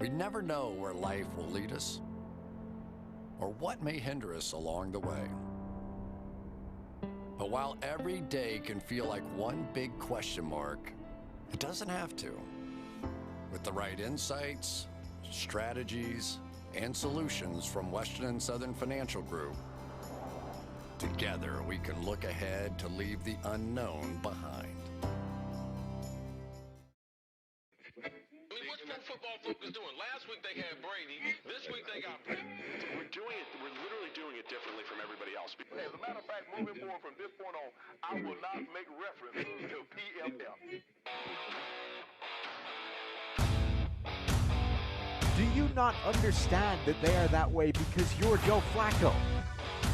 We never know where life will lead us or what may hinder us along the way. But while every day can feel like one big question mark, it doesn't have to. With the right insights, strategies, and solutions from Western and Southern Financial Group, together we can look ahead to leave the unknown behind. What's Football Focus doing? Last week they had Brady. This week they got Brady. We're literally doing it differently from everybody else. As a matter of fact, moving forward from this point on, I will not make reference to PFF. Do you not understand that they are that way because you're Joe Flacco?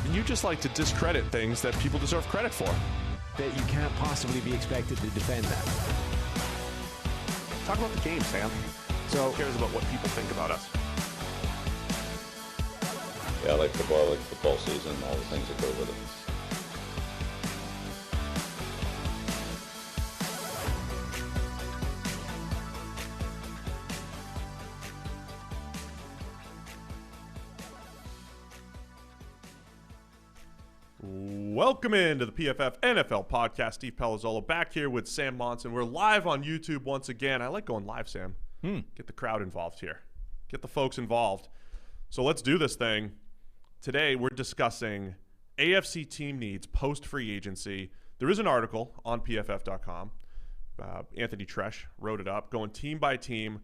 And you just like to discredit things that people deserve credit for. That you can't possibly be expected to defend that. Talk about the game, Sam. So, who cares about what people think about us? Yeah, I like football season, all the things that go with it. Welcome into the PFF NFL podcast. Steve Palazzolo back here with Sam Monson. We're live on YouTube once again. I like going live, Sam. Get the crowd involved here. Get the folks involved. So let's do this thing. Today we're discussing AFC team needs post-free agency. There is an article on PFF.com. Anthony Tresh wrote it up, going team by team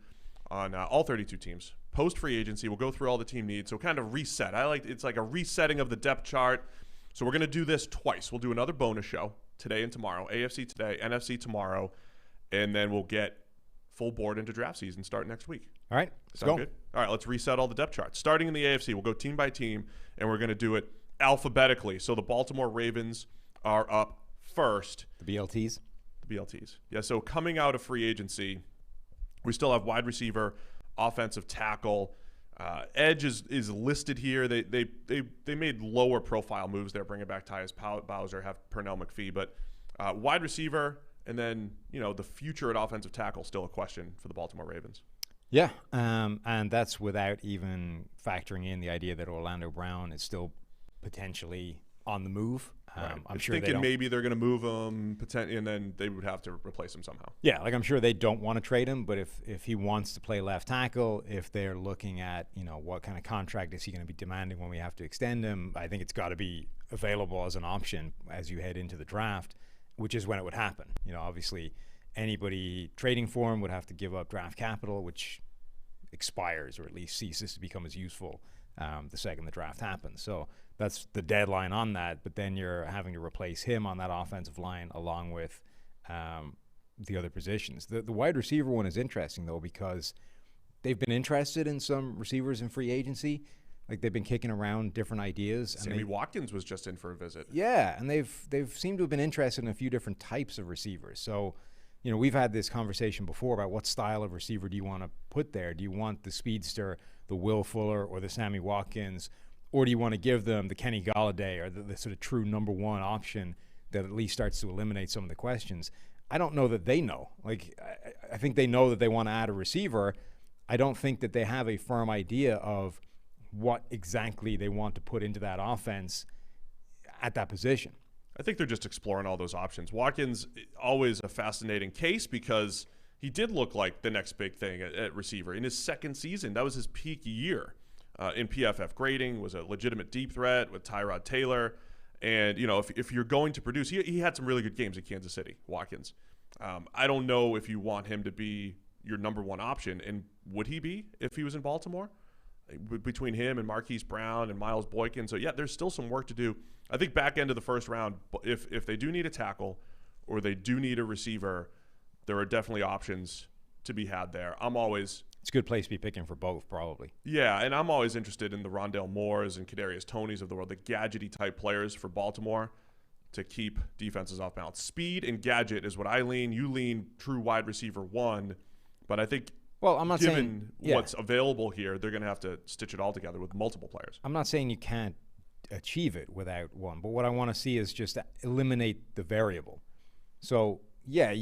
on all 32 teams. Post-free agency, we'll go through all the team needs. So kind of reset. It's like a resetting of the depth chart. So we're going to do this twice. We'll do another bonus show today and tomorrow. AFC today, NFC tomorrow. And then we'll get full board into draft season start next week. All right, let's Sound go. Good? All right, let's reset all the depth charts. Starting in the AFC, we'll go team by team, and we're going to do it alphabetically. So the Baltimore Ravens are up first. The BLTs? The BLTs. Yeah, so coming out of free agency, we still have wide receiver, offensive tackle. Edge is listed here. They made lower profile moves there, bringing back Tyus Bowser, have Pernell McPhee. But wide receiver, and then, the future at offensive tackle, still a question for the Baltimore Ravens. Yeah, and that's without even factoring in the idea that Orlando Brown is still potentially on the move. Right. I'm sure thinking maybe they're going to move him, and then they would have to replace him somehow. Yeah, I'm sure they don't want to trade him, but if he wants to play left tackle, if they're looking at, what kind of contract is he going to be demanding when we have to extend him, I think it's got to be available as an option as you head into the draft, which is when it would happen. Obviously anybody trading for him would have to give up draft capital, which expires or at least ceases to become as useful the second the draft happens. So that's the deadline on that. But then you're having to replace him on that offensive line along with the other positions. The wide receiver one is interesting, though, because they've been interested in some receivers in free agency. Like, they've been kicking around different ideas. Sammy Watkins was just in for a visit. Yeah, and they've seemed to have been interested in a few different types of receivers. So, we've had this conversation before about what style of receiver do you want to put there? Do you want the speedster, the Will Fuller, or the Sammy Watkins? Or do you want to give them the Kenny Golladay or the sort of true number one option that at least starts to eliminate some of the questions? I don't know that they know. Like, I think they know that they want to add a receiver. I don't think that they have a firm idea of what exactly they want to put into that offense at that position. I think they're just exploring all those options. Watkins, always a fascinating case because he did look like the next big thing at receiver. In his second season, that was his peak year in PFF grading, was a legitimate deep threat with Tyrod Taylor. And, if you're going to produce, he had some really good games in Kansas City, Watkins. I don't know if you want him to be your number one option. And would he be if he was in Baltimore? Between him and Marquise Brown and Miles Boykin. So, yeah, there's still some work to do. I think back end of the first round, if they do need a tackle or they do need a receiver, there are definitely options to be had there. It's a good place to be picking for both, probably. Yeah, and I'm always interested in the Rondale Moores and Kadarius Tonys of the world, the gadgety type players for Baltimore to keep defenses off balance. Speed and gadget is what I lean. You lean true wide receiver one, but I think I'm not given saying what's available here, they're going to have to stitch it all together with multiple players. I'm not saying you can't achieve it without one, but what I want to see is just eliminate the variable. So, Yeah,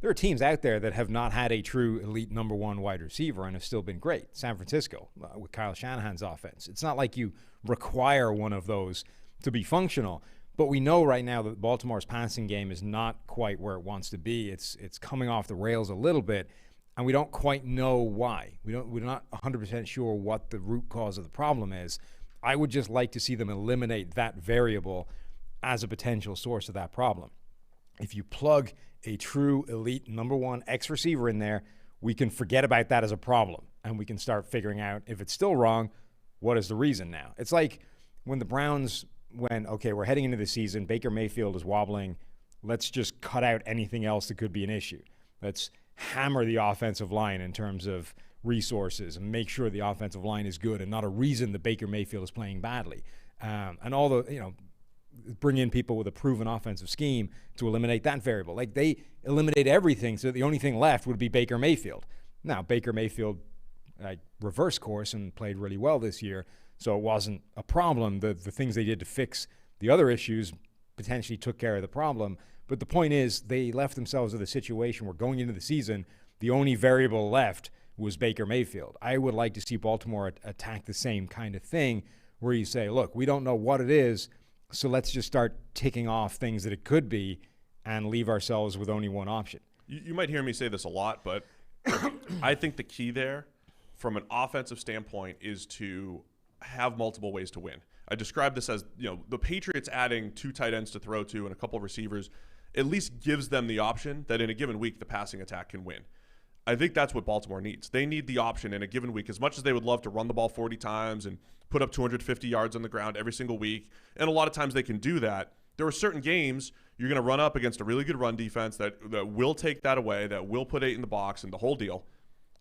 there are teams out there that have not had a true elite number one wide receiver and have still been great. San Francisco with Kyle Shanahan's offense. It's not like you require one of those to be functional. But we know right now that Baltimore's passing game is not quite where it wants to be. It's coming off the rails a little bit, and we don't quite know why. We're not 100% sure what the root cause of the problem is. I would just like to see them eliminate that variable as a potential source of that problem. If you plug a true elite number one X receiver in there, we can forget about that as a problem, and we can start figuring out if it's still wrong, what is the reason now? It's like when the Browns we're heading into the season, Baker Mayfield is wobbling, let's just cut out anything else that could be an issue. Let's hammer the offensive line in terms of resources and make sure the offensive line is good and not a reason that Baker Mayfield is playing badly. And all the, bring in people with a proven offensive scheme to eliminate that variable. Like, they eliminate everything, so the only thing left would be Baker Mayfield. Now, Baker Mayfield reversed course and played really well this year, so it wasn't a problem. The things they did to fix the other issues potentially took care of the problem. But the point is, they left themselves in a situation where going into the season, the only variable left was Baker Mayfield. I would like to see Baltimore attack the same kind of thing, where you say, look, we don't know what it is, so let's just start ticking off things that it could be and leave ourselves with only one option. You might hear me say this a lot, but I think the key there from an offensive standpoint is to have multiple ways to win. I describe this as, the Patriots adding 2 tight ends to throw to and a couple of receivers at least gives them the option that in a given week the passing attack can win. I think that's what Baltimore needs. They need the option in a given week, as much as they would love to run the ball 40 times and put up 250 yards on the ground every single week. And a lot of times they can do that. There are certain games you're going to run up against a really good run defense that will take that away, that will put 8 in the box and the whole deal.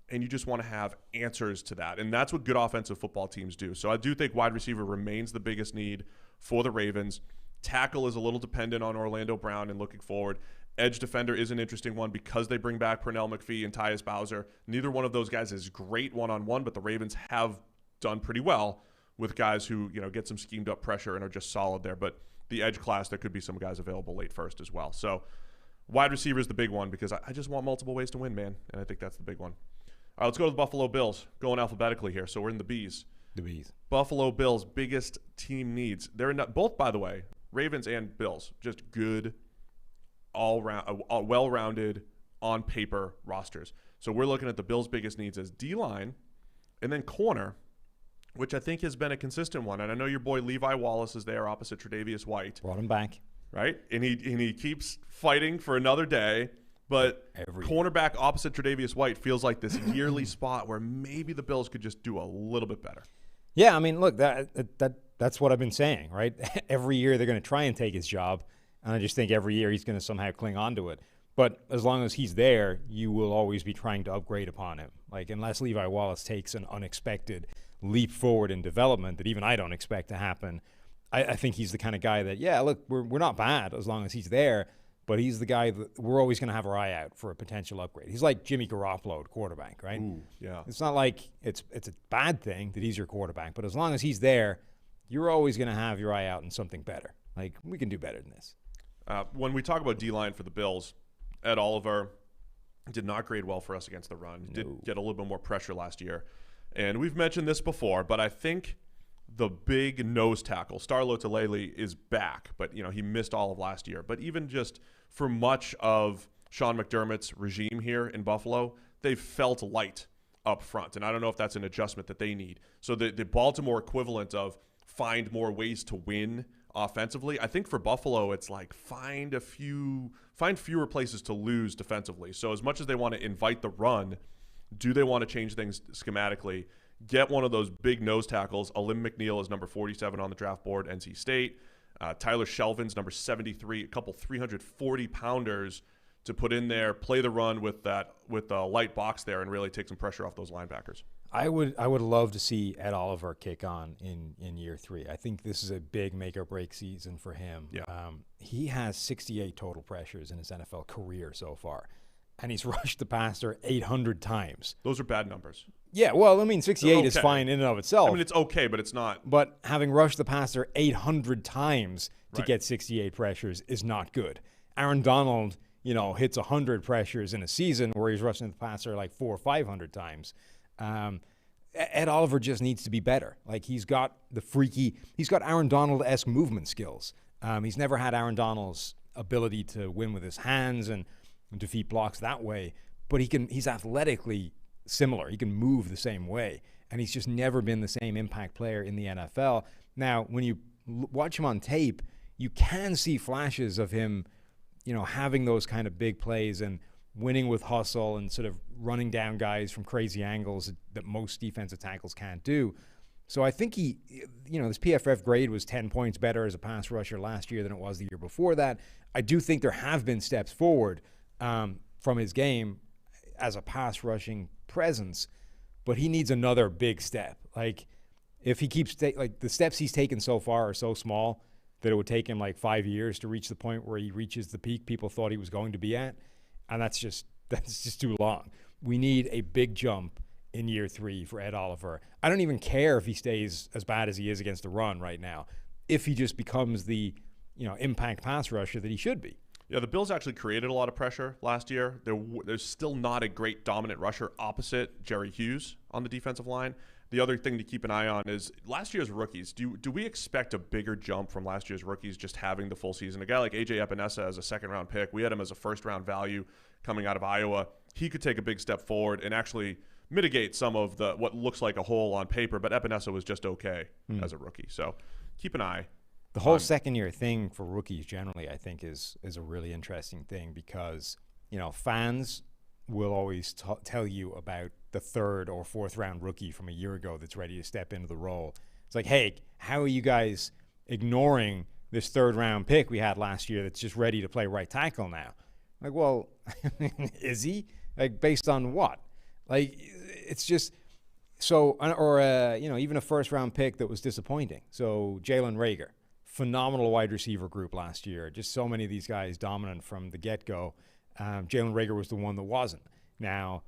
And you just want to have answers to that. And that's what good offensive football teams do. So I do think wide receiver remains the biggest need for the Ravens. Tackle is a little dependent on Orlando Brown and looking forward. Edge defender is an interesting one because they bring back Pernell McPhee and Tyus Bowser. Neither one of those guys is great one-on-one, but the Ravens have done pretty well with guys who, get some schemed up pressure and are just solid there. But the edge class, there could be some guys available late first as well. So wide receiver is the big one because I just want multiple ways to win, man. And I think that's the big one. All right, let's go to the Buffalo Bills, going alphabetically here. So we're in the B's. The B's. Buffalo Bills' biggest team needs. They're in both, by the way, Ravens and Bills, just good, well-rounded, on-paper rosters. So we're looking at the Bills' biggest needs as D-line and then corner, which I think has been a consistent one. And I know your boy Levi Wallace is there opposite Tre'Davious White. Brought him back. Right? And he keeps fighting for another day. But cornerback opposite Tre'Davious White feels like this yearly spot where maybe the Bills could just do a little bit better. Yeah, I mean, look, that's what I've been saying, right? Every year they're going to try and take his job, and I just think every year he's going to somehow cling on to it. But as long as he's there, you will always be trying to upgrade upon him. Like, unless Levi Wallace takes an unexpected leap forward in development that even I don't expect to happen, I think he's the kind of guy that, yeah, look, we're not bad as long as he's there. But he's the guy that we're always going to have our eye out for a potential upgrade. He's like Jimmy Garoppolo at quarterback, right? Ooh, yeah. It's not like it's a bad thing that he's your quarterback, but as long as he's there, you're always going to have your eye out on something better. Like, we can do better than this. When we talk about D-line for the Bills, Ed Oliver did not grade well for us against the run. Did get a little bit more pressure last year. And we've mentioned this before, but I think the big nose tackle, Starlo Tulele, is back, but he missed all of last year. But even just for much of Sean McDermott's regime here in Buffalo, they've felt light up front. And I don't know if that's an adjustment that they need. So the Baltimore equivalent of find more ways to win offensively, I think for Buffalo, it's like find fewer places to lose defensively. So as much as they want to invite the run, do they want to change things schematically? Get one of those big nose tackles. Alim McNeil is number 47 on the draft board, NC State. Tyler Shelvin's number 73, a couple 340-pounders to put in there, play the run with the light box there and really take some pressure off those linebackers. I would love to see Ed Oliver kick on in year 3. I think this is a big make-or-break season for him. Yeah. He has 68 total pressures in his NFL career so far, and he's rushed the passer 800 times. Those are bad numbers. Yeah, well, I mean, 68 is fine in and of itself. I mean, it's okay, but it's not. But having rushed the passer 800 times to get 68 pressures is not good. Aaron Donald, hits 100 pressures in a season where he's rushing the passer like 400 or 500 times. Ed Oliver just needs to be better. Like, he's got Aaron Donald-esque movement skills. He's never had Aaron Donald's ability to win with his hands and defeat blocks that way, but he's athletically similar. He can move the same way, and he's just never been the same impact player in the NFL. Now, when you watch him on tape, you can see flashes of him, having those kind of big plays and winning with hustle and sort of running down guys from crazy angles that most defensive tackles can't do. So I think this PFF grade was 10 points better as a pass rusher last year than it was the year before that. I do think there have been steps forward from his game as a pass rushing presence, but he needs another big step. Like, if he keeps the steps he's taken so far are so small that it would take him like 5 years to reach the point where he reaches the peak people thought he was going to be at, and that's just too long. We need a big jump in year 3 for Ed Oliver. I don't even care if he stays as bad as he is against the run right now, if he just becomes the impact pass rusher that he should be. Yeah, the Bills actually created a lot of pressure last year. There's still not a great dominant rusher opposite Jerry Hughes on the defensive line. The other thing to keep an eye on is last year's rookies. Do we expect a bigger jump from last year's rookies just having the full season? A guy like A.J. Epinesa as a second-round pick, we had him as a first-round value coming out of Iowa. He could take a big step forward and actually mitigate some of what looks like a hole on paper, but Epinesa was just okay as a rookie. So keep an eye. The whole second-year thing for rookies generally, I think, is a really interesting thing because, fans will always tell you about the third or fourth round rookie from a year ago that's ready to step into the role. It's like, hey, how are you guys ignoring this third round pick we had last year that's just ready to play right tackle now? Like, well, is he? Like, based on what? Like, it's just so, or even a first round pick that was disappointing. So Jalen Reagor, phenomenal wide receiver group last year. Just so many of these guys dominant from the get-go. Jalen Reagor was the one that wasn't. Now,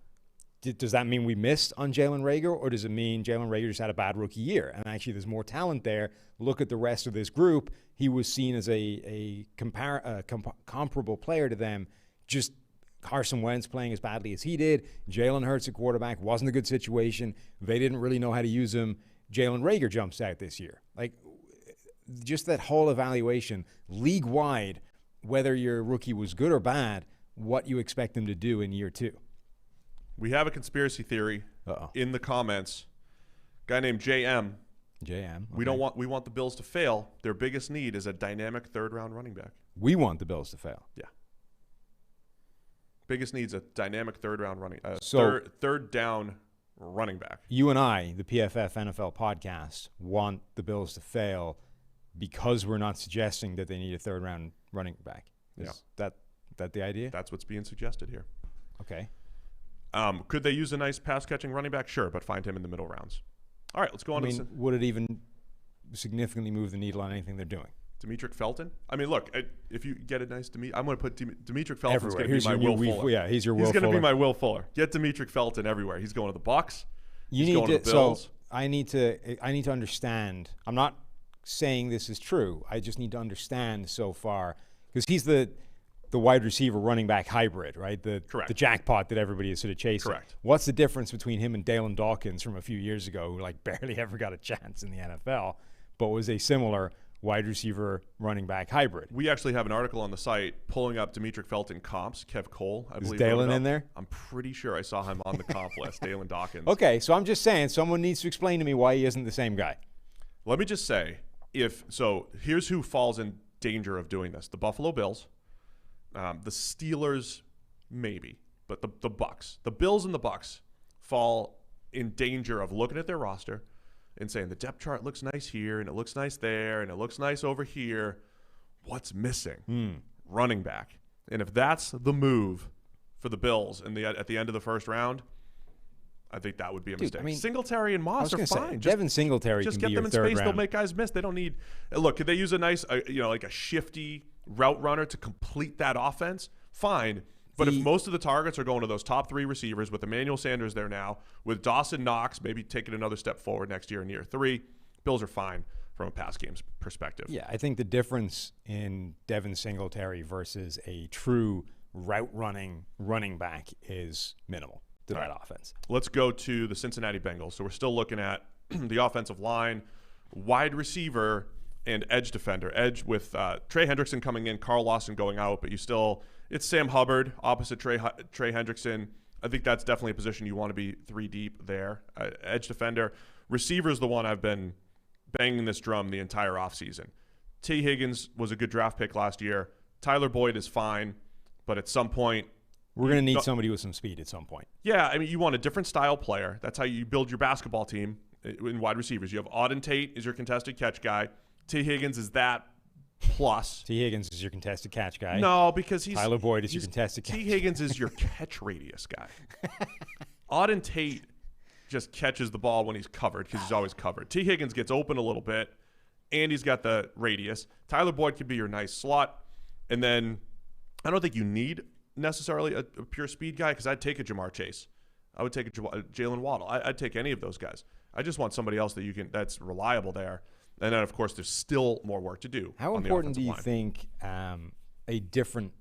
does that mean we missed on Jalen Reagor, or does it mean Jalen Reagor just had a bad rookie year? And actually, there's more talent there. Look at the rest of this group. He was seen as a comparable player to them. Just Carson Wentz playing as badly as he did. Jalen Hurts at quarterback wasn't a good situation. They didn't really know how to use him. Jalen Reagor jumps out this year. Like, just that whole evaluation, league-wide, whether your rookie was good or bad, what you expect them to do in year 2. We have a conspiracy theory in the comments. Guy named JM. JM. Okay. We want the Bills to fail. Their biggest need is a dynamic third-round running back. We want the Bills to fail. Yeah. Biggest need's a dynamic third-round running third down running back. You and I, the PFF NFL podcast, want the Bills to fail because we're not suggesting that they need a third-round running back. Is that the idea? That's what's being suggested here. Okay. Could they use a nice pass-catching running back? Sure, but find him in the middle rounds. All right, let's go on. Would it even significantly move the needle on anything they're doing? Demetric Felton? I mean, look, if you get a nice I'm going to put Demetric Felton's going to be my Will Fuller. Yeah, he's your Will Fuller. He's going to be my Will Fuller. Get Demetric Felton everywhere. He's going to the Bucs. He's going to the Bills. So I need to understand. I'm not saying this is true. I just need to understand so far because he's the wide receiver running back hybrid, right? Correct. The jackpot that everybody is sort of chasing. Correct. What's the difference between him and Dalen Dawkins from a few years ago, who like barely ever got a chance in the NFL, but was a similar wide receiver running back hybrid? We actually have an article on the site pulling up Demetric Felton comps. Kev Cole, I believe. Is Dalen in there? I'm pretty sure I saw him on the comp list. Dalen Dawkins. Okay, so I'm just saying someone needs to explain to me why he isn't the same guy. Let me just say, here's who falls in danger of doing this: the Buffalo Bills. The Steelers, maybe, but the Bucs, the Bills and the Bucs fall in danger of looking at their roster and saying the depth chart looks nice here and it looks nice there and it looks nice over here. What's missing? Running back. And if that's the move for the Bills at the end of the first round, I think that would be a mistake. I mean, Singletary and Moss are fine. Devin Singletary just can get be them your in third space. round. They'll make guys miss. They don't need. Look, could they use a nice, like a shifty route runner to complete that offense? Fine. But if most of the targets are going to those top 3 receivers with Emmanuel Sanders there now, with Dawson Knox maybe taking another step forward next year in year 3, Bills are fine from a pass game's perspective. Yeah, I think the difference in Devin Singletary versus a true route running back is minimal to that offense. Let's go to the Cincinnati Bengals. So we're still looking at the offensive line, wide receiver, and edge defender. Edge with Trey Hendrickson coming in, Carl Lawson going out, but it's Sam Hubbard opposite Trey Hendrickson. I think that's definitely a position you want to be 3 deep there. Edge defender. Receiver is the one I've been banging this drum the entire offseason. T. Higgins was a good draft pick last year. Tyler Boyd is fine, but at some point, we're going to need somebody with some speed at some point. Yeah, I mean, you want a different style player. That's how you build your basketball team in wide receivers. You have Auden Tate is your contested catch guy. T. Higgins is that plus. T. Higgins is your contested catch guy. No, because Tyler Boyd is your contested catch. T. Higgins is your catch radius guy. Auden Tate just catches the ball when he's covered because he's always covered. T. Higgins gets open a little bit, and he's got the radius. Tyler Boyd could be your nice slot. And then I don't think you need necessarily a pure speed guy because I'd take a Jamar Chase. I would take a Jalen Waddle. I'd take any of those guys. I just want somebody else that's reliable there. And then, of course, there's still more work to do. How important do you think a different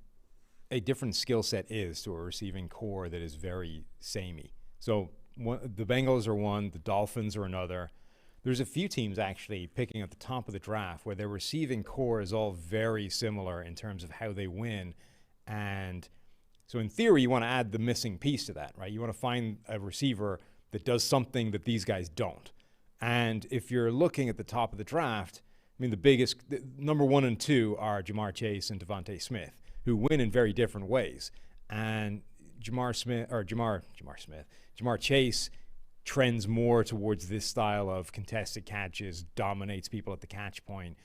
skill set is to a receiving core that is very samey? So the Bengals are one, the Dolphins are another. There's a few teams actually picking at the top of the draft where their receiving core is all very similar in terms of how they win. And so in theory, you want to add the missing piece to that, right? You want to find a receiver that does something that these guys don't. And if you're looking at the top of the draft, I mean, the number 1 and 2 are Jamar Chase and Devontae Smith, who win in very different ways. And Jamar Chase trends more towards this style of contested catches, dominates people at the catch point,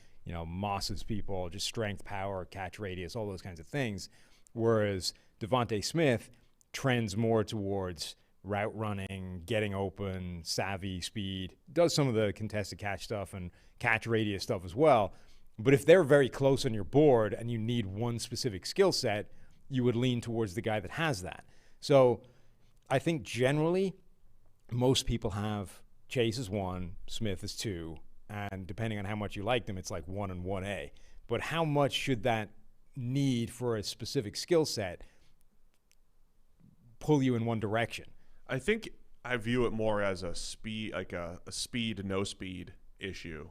mosses people, just strength, power, catch radius, all those kinds of things. Whereas Devontae Smith trends more towards route running, getting open, savvy, speed, does some of the contested catch stuff and catch radius stuff as well. But if they're very close on your board and you need one specific skill set, you would lean towards the guy that has that. So I think generally most people have Chase as 1, Smith as 2, and depending on how much you like them, it's like 1 and 1A. But how much should that need for a specific skill set pull you in one direction? I think I view it more as a speed, like a speed, no speed issue,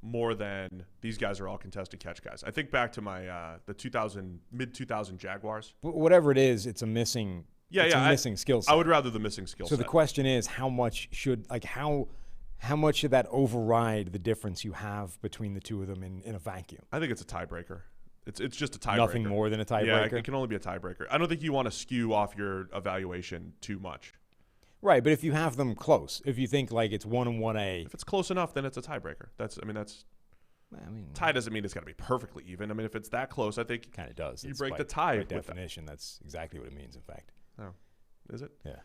more than these guys are all contested catch guys. I think back to my the mid-2000 Jaguars. Whatever it is, it's a missing. Missing skill set. I would rather the missing skill set. So the question is, how much should that override the difference you have between the two of them in a vacuum? I think it's a tiebreaker. It's just a tiebreaker. Nothing more than a tiebreaker? Yeah, it can only be a tiebreaker. I don't think you want to skew off your evaluation too much. Right, but if you have them close, if you think like it's 1 and 1A. If it's close enough, then it's a tiebreaker. Tie doesn't mean it's got to be perfectly even. I mean, if it's that close, I think it kind of does. You break the tie. By definition, that's exactly what it means, in fact. Oh, is it? Yeah.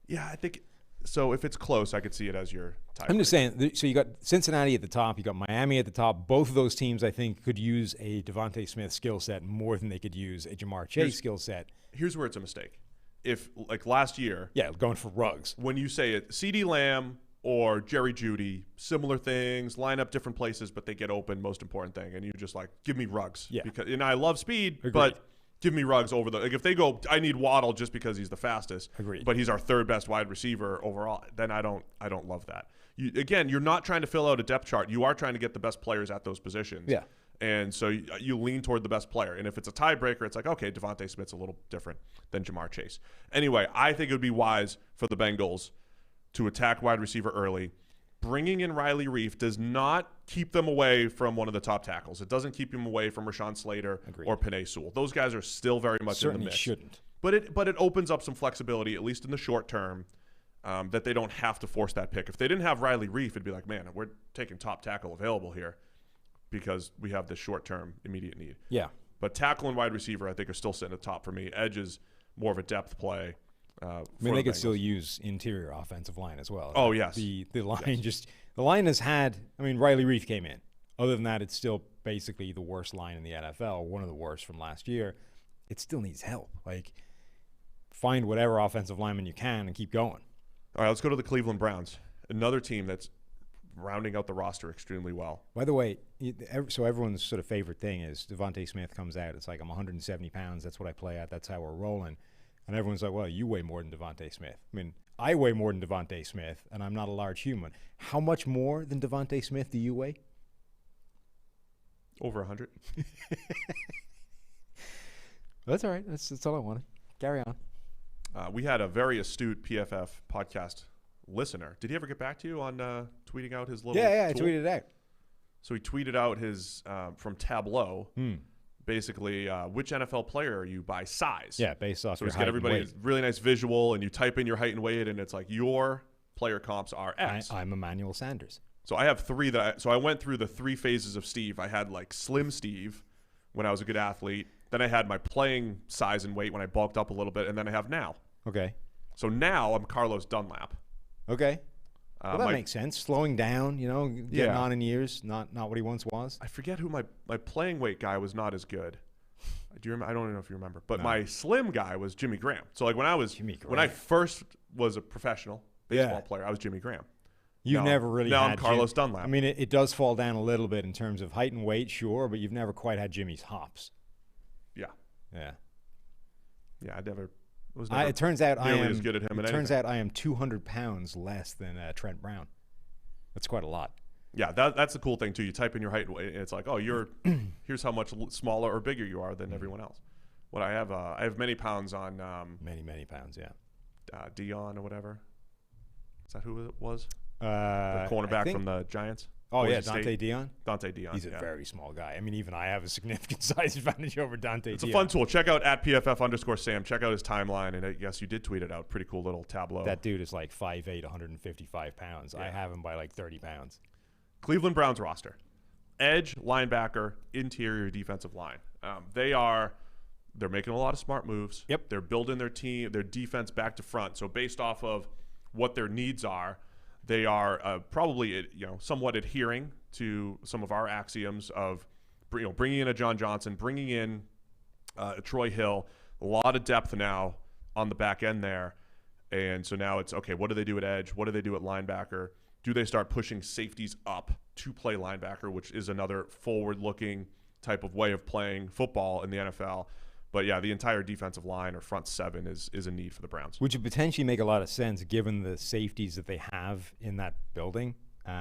Yeah, I think so. If it's close, I could see it as your tiebreaker. I'm just saying, so you got Cincinnati at the top, you got Miami at the top. Both of those teams, I think, could use a Devontae Smith skill set more than they could use a Jamar Chase skill set. Here's where it's a mistake. If, like last year. Yeah, going for Ruggs. When you say it, CeeDee Lamb or Jerry Jeudy, similar things, line up different places, but they get open, most important thing. And you just give me Ruggs. Yeah. And I love speed, Agreed. But give me Ruggs over if they go, I need Waddle just because he's the fastest. Agreed. But he's our 3rd best wide receiver overall. Then I don't love that. You're not trying to fill out a depth chart. You are trying to get the best players at those positions. Yeah. And so you lean toward the best player. And if it's a tiebreaker, it's like, okay, Devontae Smith's a little different than Jamar Chase. Anyway, I think it would be wise for the Bengals to attack wide receiver early. Bringing in Riley Reif does not keep them away from one of the top tackles. It doesn't keep him away from Rashawn Slater or Penei Sewell. Those guys are still very much in the mix. Shouldn't. But it opens up some flexibility, at least in the short term, that they don't have to force that pick. If they didn't have Riley Reif, it'd be like, man, we're taking top tackle available here because we have this short-term immediate need. Yeah. But tackle and wide receiver, I think, are still sitting at the top for me. Edge is more of a depth play. They could still use interior offensive line as well. Oh, yes. The line the line has had, Riley Reif came in. Other than that, it's still basically the worst line in the NFL, one of the worst from last year. It still needs help. Find whatever offensive lineman you can and keep going. All right, let's go to the Cleveland Browns. Another team that's rounding out the roster extremely well. By the way, so everyone's sort of favorite thing is Devontae Smith comes out. It's like, I'm 170 pounds. That's what I play at. That's how we're rolling. And everyone's like, well, you weigh more than Devontae Smith. I mean, I weigh more than Devontae Smith, and I'm not a large human. How much more than Devontae Smith do you weigh? Over 100. That's all right. That's all I wanted. Carry on. We had a very astute PFF podcast listener. Did he ever get back to you on tweeting out his little Yeah, tool? I tweeted it out. So he tweeted out his from Tableau, basically, which NFL player are you by size? Yeah, based off so your he's height got everybody and weight. a really nice visual, and you type in your height and weight, and it's like your player comps are X. I'm Emmanuel Sanders. So I have three so I went through the 3 phases of Steve. I had like Slim Steve when I was a good athlete. Then I had my playing size and weight when I bulked up a little bit, and then I have now. Okay. So now I'm Carlos Dunlap. Okay. Well, that makes sense. Slowing down, getting on in years, not what he once was. I forget who my playing weight guy was not as good. Do you remember? I don't even know if you remember. But my slim guy was Jimmy Graham. So like when I first was a professional baseball player, I was Jimmy Graham. You've never really now had I'm Carlos Dunlap. I mean, it does fall down a little bit in terms of height and weight, sure, but you've never quite had Jimmy's hops. Yeah. Yeah. Yeah, I never was never it turns out I am as good at him. It turns out I am 200 pounds less than Trent Brown. That's quite a lot. Yeah, that's the cool thing too. You type in your height and weight, and it's like, oh, here's how much smaller or bigger you are than everyone else. What I have many pounds on many pounds. Yeah. Dion or whatever. Is that who it was? The cornerback from the Giants. Oh, yeah, Dante Dion? Dante Dion. He's a very small guy. I mean, even I have a significant size advantage over Dante Dion. It's a fun tool. Check out @PFF_Sam. Check out his timeline, and I guess you did tweet it out. Pretty cool little tableau. That dude is like 5'8", 155 pounds. Yeah. I have him by like 30 pounds. Cleveland Browns roster. Edge, linebacker, interior defensive line. They're making a lot of smart moves. Yep. They're building their team, their defense back to front. So based off of what their needs are, they are probably somewhat adhering to some of our axioms of bringing in a John Johnson, bringing in Troy Hill. A lot of depth now on the back end there. And so now it's, okay, what do they do at edge? What do they do at linebacker? Do they start pushing safeties up to play linebacker, which is another forward-looking type of way of playing football in the NFL? But, yeah, the entire defensive line or front seven is a need for the Browns. Which would potentially make a lot of sense given the safeties that they have in that building. They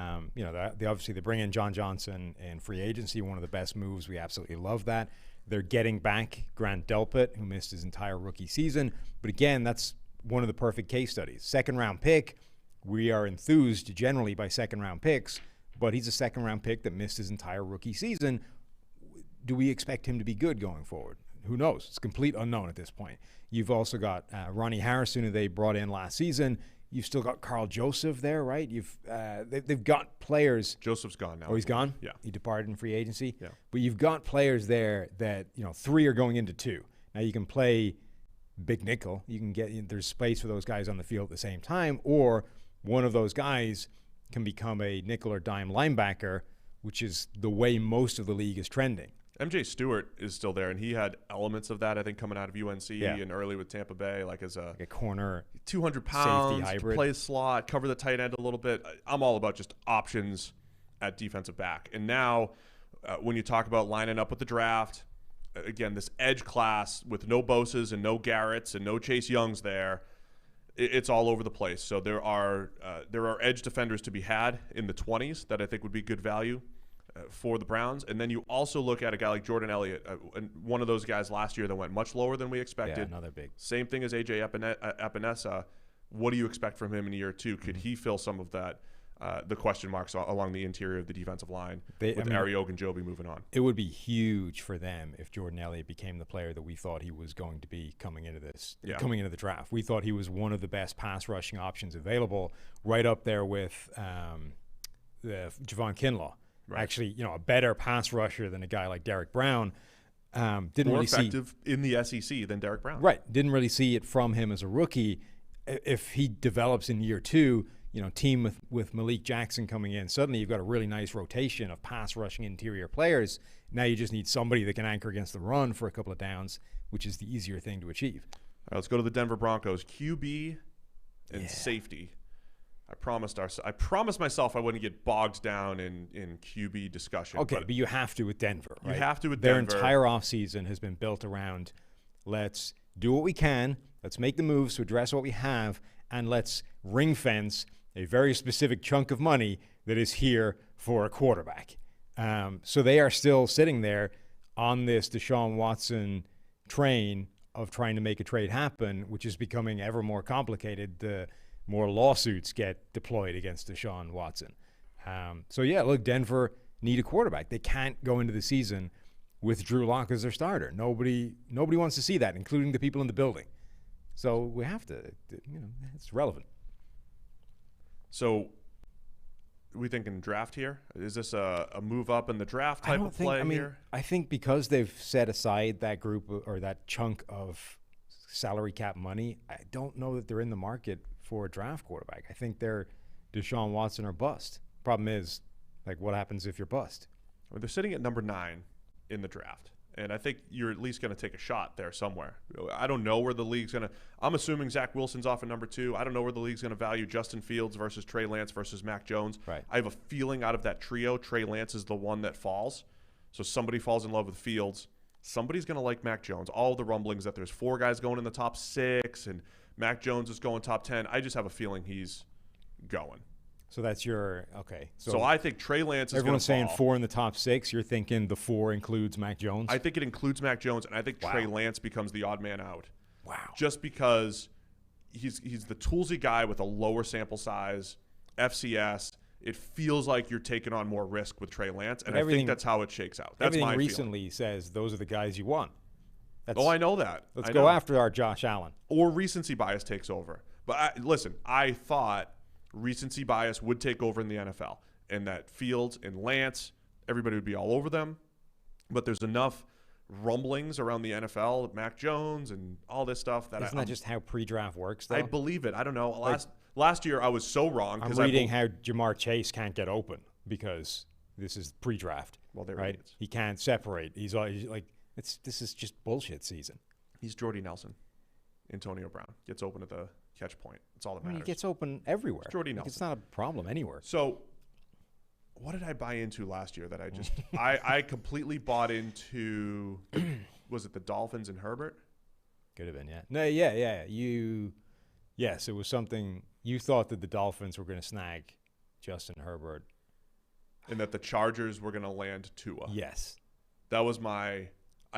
obviously bring in John Johnson in free agency, one of the best moves. We absolutely love that. They're getting back Grant Delpit, who missed his entire rookie season. But, again, that's one of the perfect case studies. Second-round pick. We are enthused generally by second-round picks, but he's a second-round pick that missed his entire rookie season. Do we expect him to be good going forward? Who knows? It's complete unknown at this point. You've also got Ronnie Harrison, who they brought in last season. You've still got Carl Joseph there, right? They've got players. Joseph's gone now. Oh, he's gone? Yeah. He departed in free agency? Yeah. But you've got players there that, 3 are going into 2. Now you can play big nickel. You can there's space for those guys on the field at the same time, or one of those guys can become a nickel or dime linebacker, which is the way most of the league is trending. MJ Stewart is still there, and he had elements of that, I think, coming out of UNC and early with Tampa Bay, like as a corner, 200 pounds, safety hybrid. Play slot, cover the tight end a little bit. I'm all about just options at defensive back. And now when you talk about lining up with the draft, again, this edge class with no Boses and no Garretts and no Chase Youngs there, it's all over the place. So there are edge defenders to be had in the 20s that I think would be good value for the Browns. And then you also look at a guy like Jordan Elliott, one of those guys last year that went much lower than we expected. Yeah, another big. Same thing as A.J. Epinesa. What do you expect from him in year 2? Could he fill some of that, the question marks along the interior of the defensive line with Ari Ogunjobi moving on? It would be huge for them if Jordan Elliott became the player that we thought he was going to be coming into the draft. We thought he was one of the best pass rushing options available, right up there with Javon Kinlaw. Right. Actually, a better pass rusher than a guy like Derek Brown. More effective in the SEC than Derek Brown. Right. Didn't really see it from him as a rookie. If he develops in year 2, team with Malik Jackson coming in, suddenly you've got a really nice rotation of pass rushing interior players. Now you just need somebody that can anchor against the run for a couple of downs, which is the easier thing to achieve. All right, let's go to the Denver Broncos. QB and safety. I promised myself I wouldn't get bogged down in QB discussion. Okay, but you have to with Denver, right? You have to with Their Denver. entire offseason has been built around, let's do what we can, let's make the moves to address what we have, and let's ring fence a very specific chunk of money that is here for a quarterback. So they are still sitting there on this Deshaun Watson train of trying to make a trade happen, which is becoming ever more complicated the more lawsuits get deployed against Deshaun Watson. So, yeah, look, Denver need a quarterback. They can't go into the season with Drew Lock as their starter. Nobody wants to see that, including the people in the building. So we have to, it's relevant. So we thinking draft here? Is this a move up in the draft type of play here? I think because they've set aside that group or that chunk of salary cap money, I don't know that they're in the market for a draft quarterback. I think they're Deshaun Watson or bust. Problem is, like, what happens if you're bust? Well, they're sitting at number 9 in the draft, and I think you're at least going to take a shot there somewhere. I don't know where the league's going to – I'm assuming Zach Wilson's off at number 2. I don't know where the league's going to value Justin Fields versus Trey Lance versus Mac Jones. Right. I have a feeling out of that trio, Trey Lance is the one that falls. So somebody falls in love with Fields. Somebody's going to like Mac Jones. All the rumblings that there's 4 guys going in the top 6 and Mac Jones is going top 10. I just have a feeling he's going. So that's your – okay. So I think Trey Lance is going to Everyone's saying 4 in the top 6. You're thinking the 4 includes Mac Jones? I think it includes Mac Jones, and I think Trey Lance becomes the odd man out. Wow. Just because he's the toolsy guy with a lower sample size, FCS. It feels like you're taking on more risk with Trey Lance, and I think that's how it shakes out. That's everything my recently feeling. Says those are the guys you want. I know that. Let's go after our Josh Allen. Or recency bias takes over. But listen, I thought recency bias would take over in the NFL, and that Fields and Lance, everybody would be all over them. But there's enough rumblings around the NFL, Mac Jones and all this stuff. Isn't that just how pre-draft works, though? I believe it. I don't know. Last year I was so wrong. I'm reading how Jamar Chase can't get open because this is pre-draft. Well, they're right. idiots. He can't separate. He's like, this is just bullshit season. He's Jordy Nelson. Antonio Brown gets open at the catch point. That's all that matters. He gets open everywhere. It's Jordy Nelson. It's not a problem anywhere. So what did I buy into last year that I just I completely bought into? Was it the Dolphins and Herbert? Could have been, yeah. No, yeah. Yes, it was something. You thought that the Dolphins were going to snag Justin Herbert. And that the Chargers were going to land Tua. Yes. That was I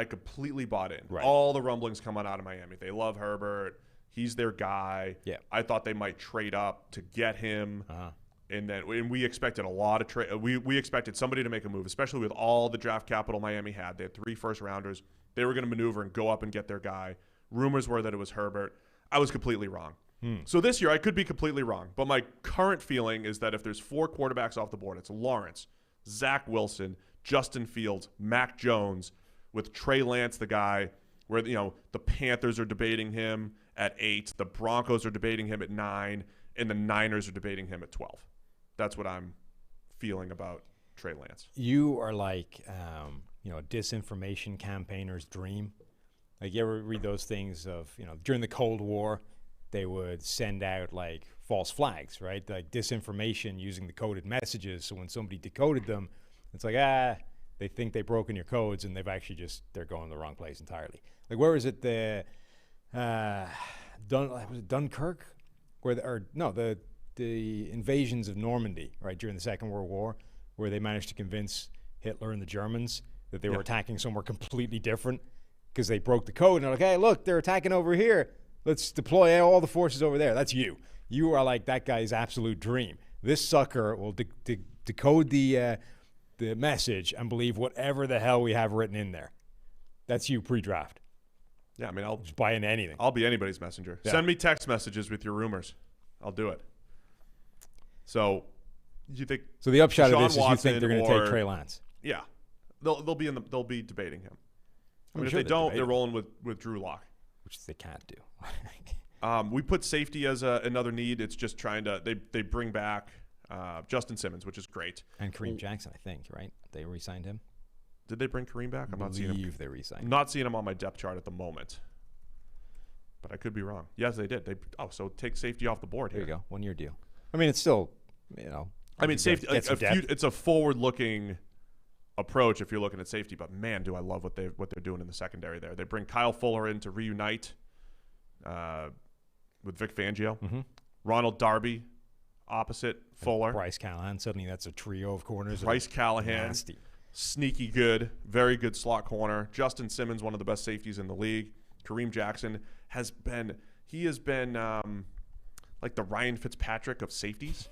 completely bought in. Right. All the rumblings coming out of Miami. They love Herbert. He's their guy. Yeah. I thought they might trade up to get him. Uh-huh. And we expected a lot of trade. We expected somebody to make a move, especially with all the draft capital Miami had. They had 3 first-rounders. They were going to maneuver and go up and get their guy. Rumors were that it was Herbert. I was completely wrong. So this year, I could be completely wrong. But my current feeling is that if there's 4 quarterbacks off the board, it's Lawrence, Zach Wilson, Justin Fields, Mac Jones, with Trey Lance, the guy where the Panthers are debating him at 8, the Broncos are debating him at 9, and the Niners are debating him at 12. That's what I'm feeling about Trey Lance. You are like, a disinformation campaigner's dream. Like, you ever read those things of, during the Cold War, they would send out like false flags, right? Like disinformation using the coded messages. So when somebody decoded them, it's like, they think they've broken your codes and they've actually they're going the wrong place entirely. Like, where is it? Was it Dunkirk? The invasions of Normandy, right, during the Second World War, where they managed to convince Hitler and the Germans that they were attacking somewhere completely different because they broke the code. And they're like, hey, look, they're attacking over here. Let's deploy all the forces over there. That's you. You are like that guy's absolute dream. This sucker will decode the message and believe whatever the hell we have written in there. That's you pre-draft. Yeah, I mean, I'll just buy into anything. I'll be anybody's messenger. Yeah. Send me text messages with your rumors. I'll do it. So, you think? So the upshot Deshaun of this is you think they're going to take Trey Lance? Yeah, they'll be debating him. I mean, sure if they don't, they're rolling with Drew Lock, which they can't do. We put safety as another need. It's just trying to they bring back Justin Simmons, which is great, and Kareem Jackson, I think, right? They re-signed him. Did they bring Kareem back? I'm not seeing him. They re-signed I'm not seeing him on my depth chart at the moment, but I could be wrong. Yes, they did. So take safety off the board here. There you go. 1-year deal. I mean, it's still, I mean, safety. get some depth. It's a forward-looking approach if you're looking at safety. But man, do I love what they're doing in the secondary there. They bring Kyle Fuller in to reunite with Vic Fangio. Mm-hmm. Ronald Darby opposite Fuller. Bryce Callahan. Suddenly, that's a trio of corners. Bryce Callahan, nasty. Sneaky good, very good slot corner. Justin Simmons, one of the best safeties in the league. Kareem Jackson has been like the Ryan Fitzpatrick of safeties.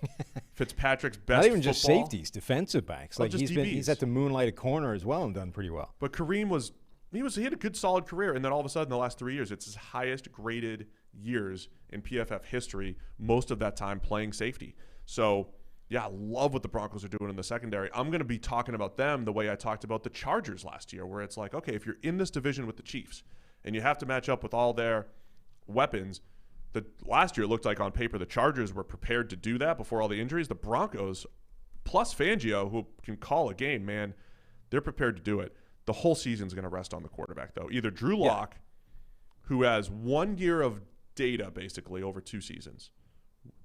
Fitzpatrick's best. Not even just football. safeties, defensive backs. Oh, Like just he's at the moonlighted corner as well and done pretty well. But Kareem he had a good solid career, and then all of a sudden, the last 3 years, it's his highest graded years in PFF history. Most of that time playing safety. So yeah, I love what the Broncos are doing in the secondary. I'm going to be talking about them the way I talked about the Chargers last year, where it's like, okay, if you're in this division with the Chiefs and you have to match up with all their weapons. Last year, it looked like on paper the Chargers were prepared to do that before all the injuries. The Broncos, plus Fangio, who can call a game, man, they're prepared to do it. The whole season's going to rest on the quarterback, though. Either Drew Lock, who has 1 year of data, basically, over 2 seasons.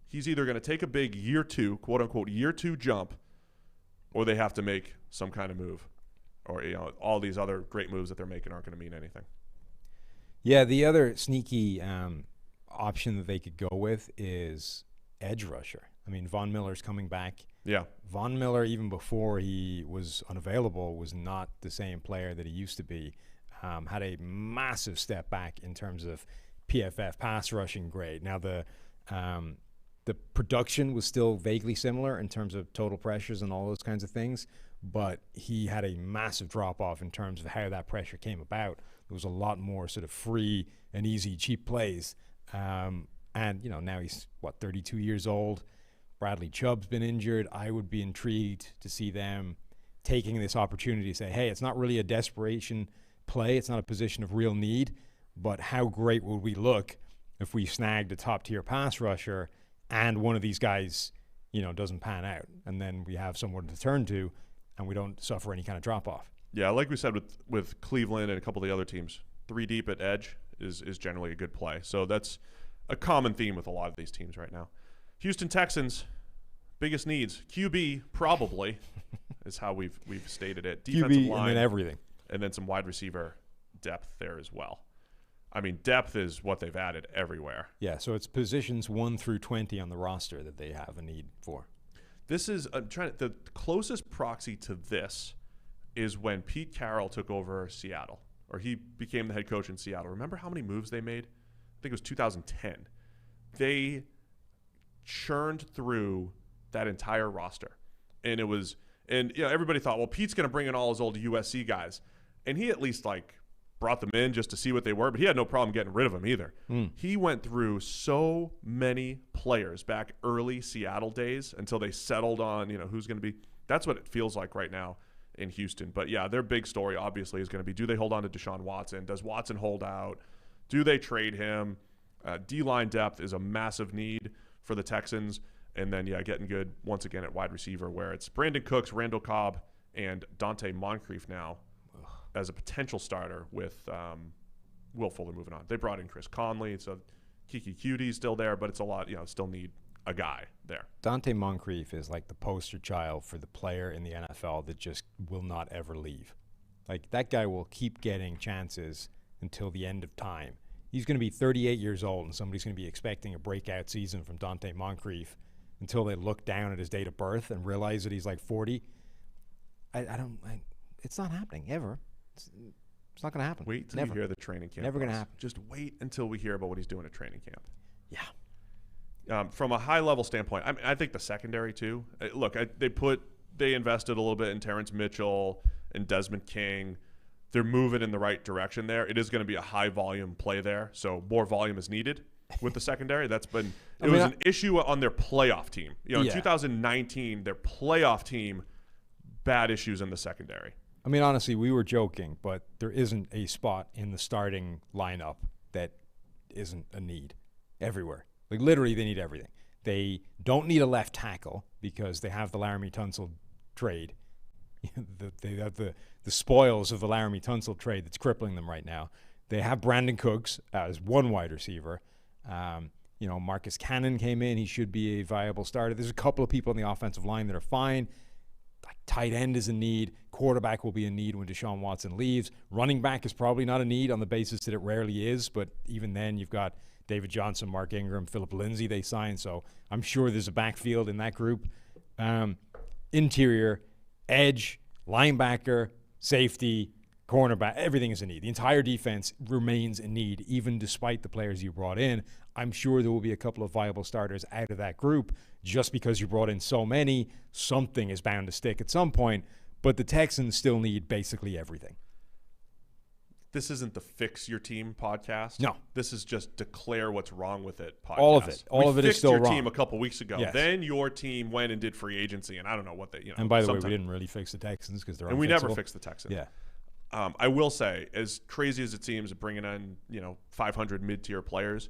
He's either going to take a big year 2, quote-unquote, year 2 jump, or they have to make some kind of move. Or, all these other great moves that they're making aren't going to mean anything. Yeah, the other sneaky option that they could go with is edge rusher. I mean, Von Miller's coming back. Yeah. Von Miller, even before he was unavailable, was not the same player that he used to be. Had a massive step back in terms of PFF pass rushing grade. Now, the production was still vaguely similar in terms of total pressures and all those kinds of things, but he had a massive drop-off in terms of how that pressure came about. There was a lot more sort of free and easy, cheap plays. And, now he's, 32 years old. Bradley Chubb's been injured. I would be intrigued to see them taking this opportunity to say, hey, it's not really a desperation play. It's not a position of real need, but how great would we look if we snagged a top-tier pass rusher and one of these guys, doesn't pan out, and then we have someone to turn to and we don't suffer any kind of drop-off. Yeah, like we said with Cleveland and a couple of the other teams, 3 deep at edge is generally a good play. So that's a common theme with a lot of these teams right now. Houston Texans, biggest needs. QB, probably, is how we've stated it. Defensive QB line. And then everything. And then some wide receiver depth there as well. I mean, depth is what they've added everywhere. Yeah, so it's positions 1 through 20 on the roster that they have a need for. This is, the closest proxy to this is when Pete Carroll took over Seattle, or he became the head coach in Seattle. Remember how many moves they made? I think it was 2010. They churned through that entire roster. And everybody thought, well, Pete's going to bring in all his old USC guys. And he at least brought them in just to see what they were, but he had no problem getting rid of them either. He went through so many players back early Seattle days until they settled on, who's going to be. That's what it feels like right now in Houston. But yeah, their big story obviously is going to be, do they hold on to Deshaun Watson? Does Watson hold out? Do they trade him? D-line depth is a massive need for the Texans. And then, getting good once again at wide receiver, where it's Brandon Cooks, Randall Cobb, and Dante Moncrief now as a potential starter with Will Fuller moving on. They brought in Chris Conley, so Kiki Cutie's still there, but it's a lot, still need a guy there. Dante Moncrief is like the poster child for the player in the NFL that just will not ever leave. Like, that guy will keep getting chances until the end of time. He's going to be 38 years old, and somebody's going to be expecting a breakout season from Dante Moncrief until they look down at his date of birth and realize that he's 40. It's not happening, ever. It's not going to happen. Wait till you hear the training camp. Never going to happen. Just wait until we hear about what he's doing at training camp. Yeah. From a high-level standpoint, I think the secondary, too. Look, they invested a little bit in Terrence Mitchell and Desmond King. They're moving in the right direction there. It is going to be a high-volume play there, so more volume is needed with the secondary. That's been – it was an issue on their playoff team. In 2019, their playoff team, bad issues in the secondary. I mean, honestly, we were joking, but there isn't a spot in the starting lineup that isn't a need everywhere. Like, literally, they need everything. They don't need a left tackle because they have the Laramie Tunsil trade. They have the spoils of the Laramie Tunsil trade that's crippling them right now. They have Brandon Cooks as one wide receiver. Marcus Cannon came in. He should be a viable starter. There's a couple of people on the offensive line that are fine. Like tight end is a need. Quarterback will be a need when Deshaun Watson leaves. Running back is probably not a need on the basis that it rarely is. But even then, you've got David Johnson, Mark Ingram, Philip Lindsay they signed. So I'm sure there's a backfield in that group. Interior, edge, linebacker, safety, cornerback, everything is a need. The entire defense remains in need, even despite the players you brought in. I'm sure there will be a couple of viable starters out of that group. Just because you brought in so many, something is bound to stick at some point. But the Texans still need basically everything. This isn't the Fix Your Team podcast. No. This is just Declare What's Wrong with It podcast. All of it. All of it is still wrong. We fixed your team a couple weeks ago. Yes. Then your team went and did free agency, and I don't know what they, And by the way, we didn't really fix the Texans because they're unfixable. And we never fixed the Texans. Yeah. I will say, as crazy as it seems, bringing in 500 mid-tier players,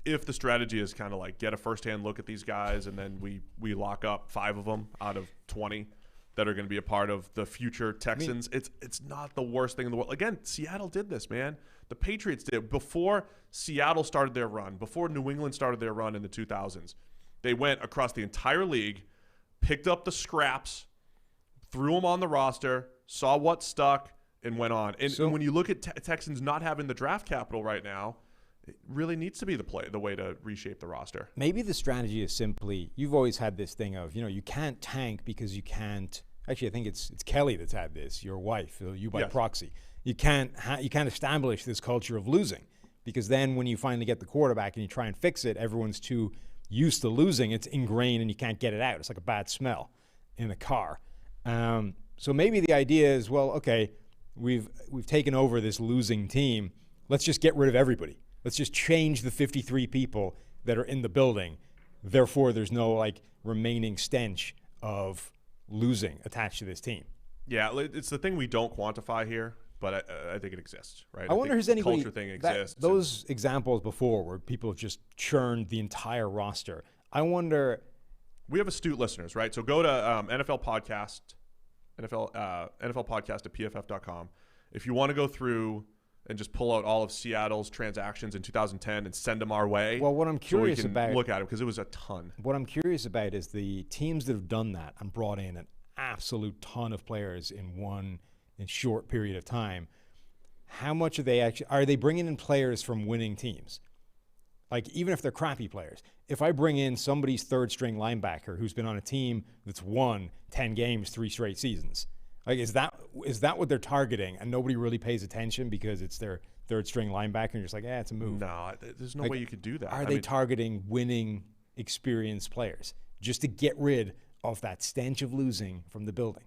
if the strategy is kind of like get a first-hand look at these guys and then we lock up 5 of them out of 20 that are going to be a part of the future Texans, it's not the worst thing in the world. Again, Seattle did this, man. The Patriots did. Before Seattle started their run, before New England started their run in the 2000s, they went across the entire league, picked up the scraps, threw them on the roster, saw what stuck, and went on. And when you look at Texans not having the draft capital right now, it really needs to be the way to reshape the roster. Maybe the strategy is simply, you've always had this thing of, you can't tank because you can't. Actually, I think it's Kelly that's had this, your wife, you by proxy. You can't establish this culture of losing because then when you finally get the quarterback and you try and fix it, everyone's too used to losing. It's ingrained and you can't get it out. It's like a bad smell in a car. So maybe the idea is, well, okay, we've taken over this losing team. Let's just get rid of everybody. Let's just change the 53 people that are in the building. Therefore, there's no remaining stench of losing attached to this team. Yeah, it's the thing we don't quantify here, but I think it exists, right? I wonder if anybody culture thing exists. Those examples before where people have just churned the entire roster. I wonder. We have astute listeners, right? So go to NFL podcast at pff.com. If you want to go through and just pull out all of Seattle's transactions in 2010 and send them our way. Well, what I'm curious so we can about, look at it because it was a ton. What I'm curious about is the teams that have done that and brought in an absolute ton of players in short period of time. How much are they bringing in players from winning teams? Like even if they're crappy players, if I bring in somebody's third string linebacker who's been on a team that's won 10 games 3 straight seasons. Like, is that what they're targeting, and nobody really pays attention because it's their third string linebacker, and you're just like, it's a move. No, there's no way you could do that. Are they targeting winning, experienced players just to get rid of that stench of losing from the building?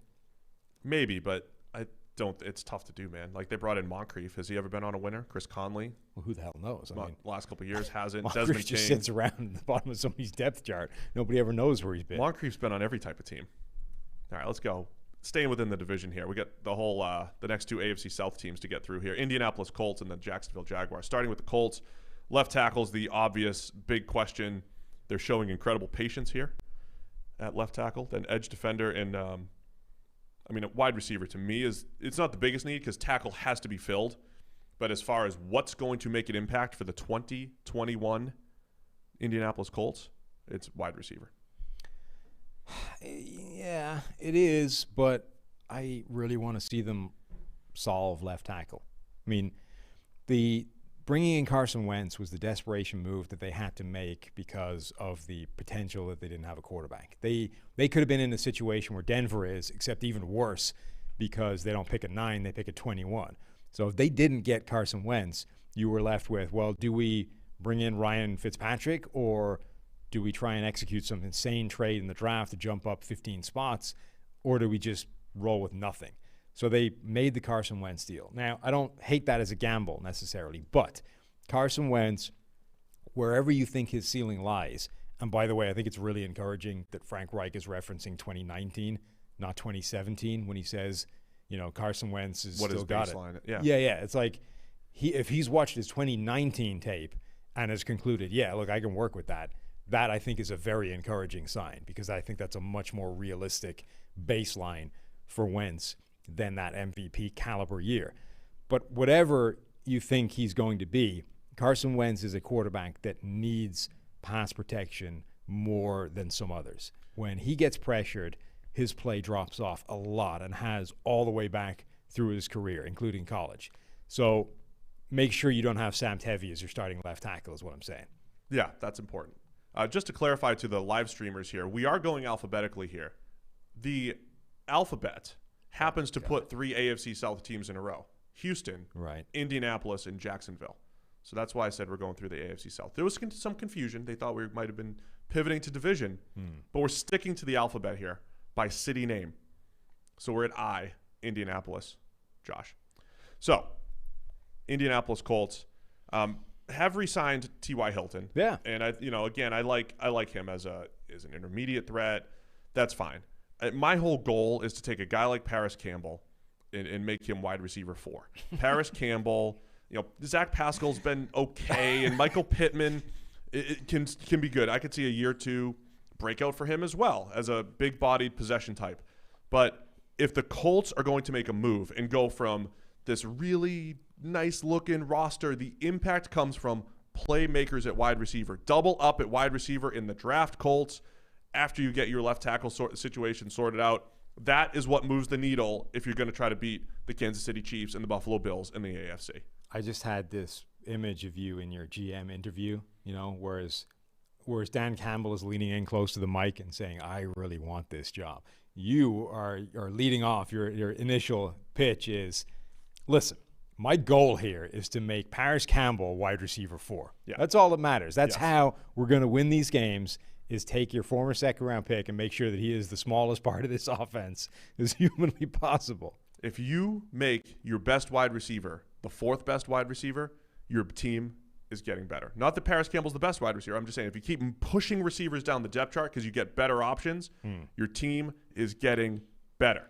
Maybe, but I don't. It's tough to do, man. Like they brought in Moncrief. Has he ever been on a winner? Chris Conley. Well, who the hell knows? I mean, last couple of years hasn't. Moncrief just sits around at the bottom of somebody's depth chart. Nobody ever knows where he's been. Moncrief's been on every type of team. All right, let's go. Staying within the division here, we got the whole the next 2 AFC South teams to get through here. Indianapolis Colts and the Jacksonville Jaguars. Starting with the Colts, left tackle's the obvious big question. They're showing incredible patience here at left tackle. Then edge defender and a wide receiver to me it's not the biggest need because tackle has to be filled. But as far as what's going to make an impact for the 2021 Indianapolis Colts, it's wide receiver. Yeah, it is, but I really want to see them solve left tackle. I mean, the bringing in Carson Wentz was the desperation move that they had to make because of the potential that they didn't have a quarterback. They could have been in a situation where Denver is, except even worse because they don't pick a 9, they pick a 21. So if they didn't get Carson Wentz, you were left with, well, do we bring in Ryan Fitzpatrick or do we try and execute some insane trade in the draft to jump up 15 spots, or do we just roll with nothing? So they made the Carson Wentz deal. Now, I don't hate that as a gamble necessarily, but Carson Wentz, wherever you think his ceiling lies, and by the way, I think it's really encouraging that Frank Reich is referencing 2019, not 2017, when he says, Carson Wentz has still got it. Yeah. It's like if he's watched his 2019 tape and has concluded, I can work with that. That, I think, is a very encouraging sign because I think that's a much more realistic baseline for Wentz than that MVP caliber year. But whatever you think he's going to be, Carson Wentz is a quarterback that needs pass protection more than some others. When he gets pressured, his play drops off a lot and has all the way back through his career, including college. So make sure you don't have Sam Tevi as your starting left tackle is what I'm saying. Yeah, that's important. Just to clarify to the live streamers here, we are going alphabetically here. The alphabet happens to put 3 AFC South teams in a row. Houston, right, Indianapolis, and Jacksonville. So that's why I said we're going through the AFC South. There was some confusion. They thought we might have been pivoting to division, but we're sticking to the alphabet here by city name. So we're at I, Indianapolis, Josh. So Indianapolis Colts have re-signed T.Y. Hilton. Yeah. And I like him as an intermediate threat. That's fine. My whole goal is to take a guy like Paris Campbell and make him wide receiver 4. Paris Campbell, Zach Pascal's been okay, and Michael Pittman it can be good. I could see a year 2 breakout for him as well as a big-bodied possession type. But if the Colts are going to make a move and go from this really nice-looking roster, the impact comes from playmakers at wide receiver. Double up at wide receiver in the draft, Colts, after you get your left tackle situation sorted out. That is what moves the needle if you're going to try to beat the Kansas City Chiefs and the Buffalo Bills in the AFC. I just had this image of you in your GM interview, whereas Dan Campbell is leaning in close to the mic and saying, I really want this job. You are leading off. Your initial pitch is, listen, my goal here is to make Paris Campbell wide receiver 4. Yeah. That's all that matters. That's how we're going to win these games, is take your former second-round pick and make sure that he is the smallest part of this offense as humanly possible. If you make your best wide receiver the 4th best wide receiver, your team is getting better. Not that Paris Campbell's the best wide receiver. I'm just saying if you keep pushing receivers down the depth chart because you get better options, your team is getting better.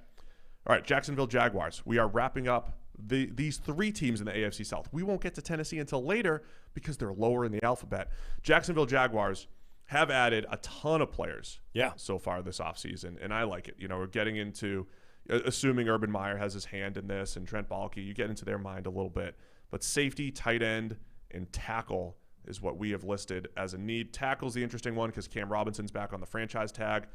All right, Jacksonville Jaguars. We are wrapping up these 3 teams in the AFC South. We won't get to Tennessee until later because they're lower in the alphabet. Jacksonville Jaguars have added a ton of players so far this offseason, and I like it. We're getting into, assuming Urban Meyer has his hand in this and Trent Baalke, you get into their mind a little bit. But safety, tight end, and tackle is what we have listed as a need. Tackle's the interesting one because Cam Robinson's back on the franchise tag.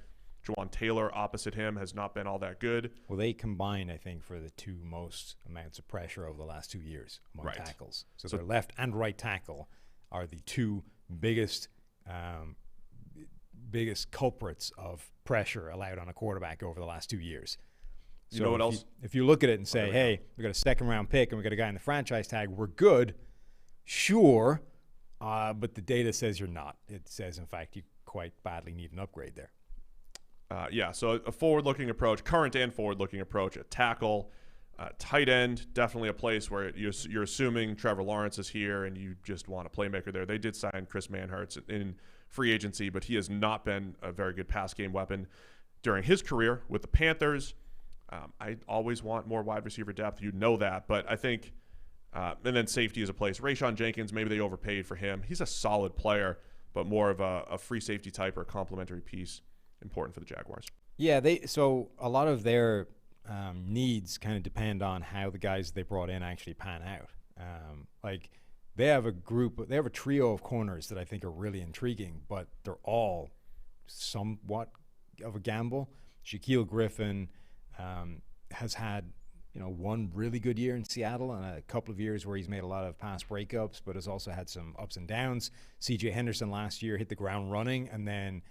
Jawan Taylor opposite him has not been all that good. Well, they combined, I think, for the 2 most amounts of pressure over the last 2 years among tackles. So their left and right tackle are the 2 biggest culprits of pressure allowed on a quarterback over the last 2 years. So you know what else? If you look at it and say, hey, we got a second-round pick and we got a guy in the franchise tag, we're good, sure, but the data says you're not. It says, in fact, you quite badly need an upgrade there. So a forward-looking approach, current and forward-looking approach, a tackle, tight end, definitely a place where you're assuming Trevor Lawrence is here and you just want a playmaker there. They did sign Chris Manhertz in free agency, but he has not been a very good pass game weapon during his career with the Panthers. I always want more wide receiver depth. You know that, but I think and then safety is a place. Rayshon Jenkins, maybe they overpaid for him. He's a solid player, but more of a free safety type or a complementary piece. Important for the Jaguars. Yeah, so a lot of their needs kind of depend on how the guys they brought in actually pan out. They have a trio of corners that I think are really intriguing, but they're all somewhat of a gamble. Shaquille Griffin has had one really good year in Seattle and a couple of years where he's made a lot of pass breakups, but has also had some ups and downs. C.J. Henderson last year hit the ground running, and then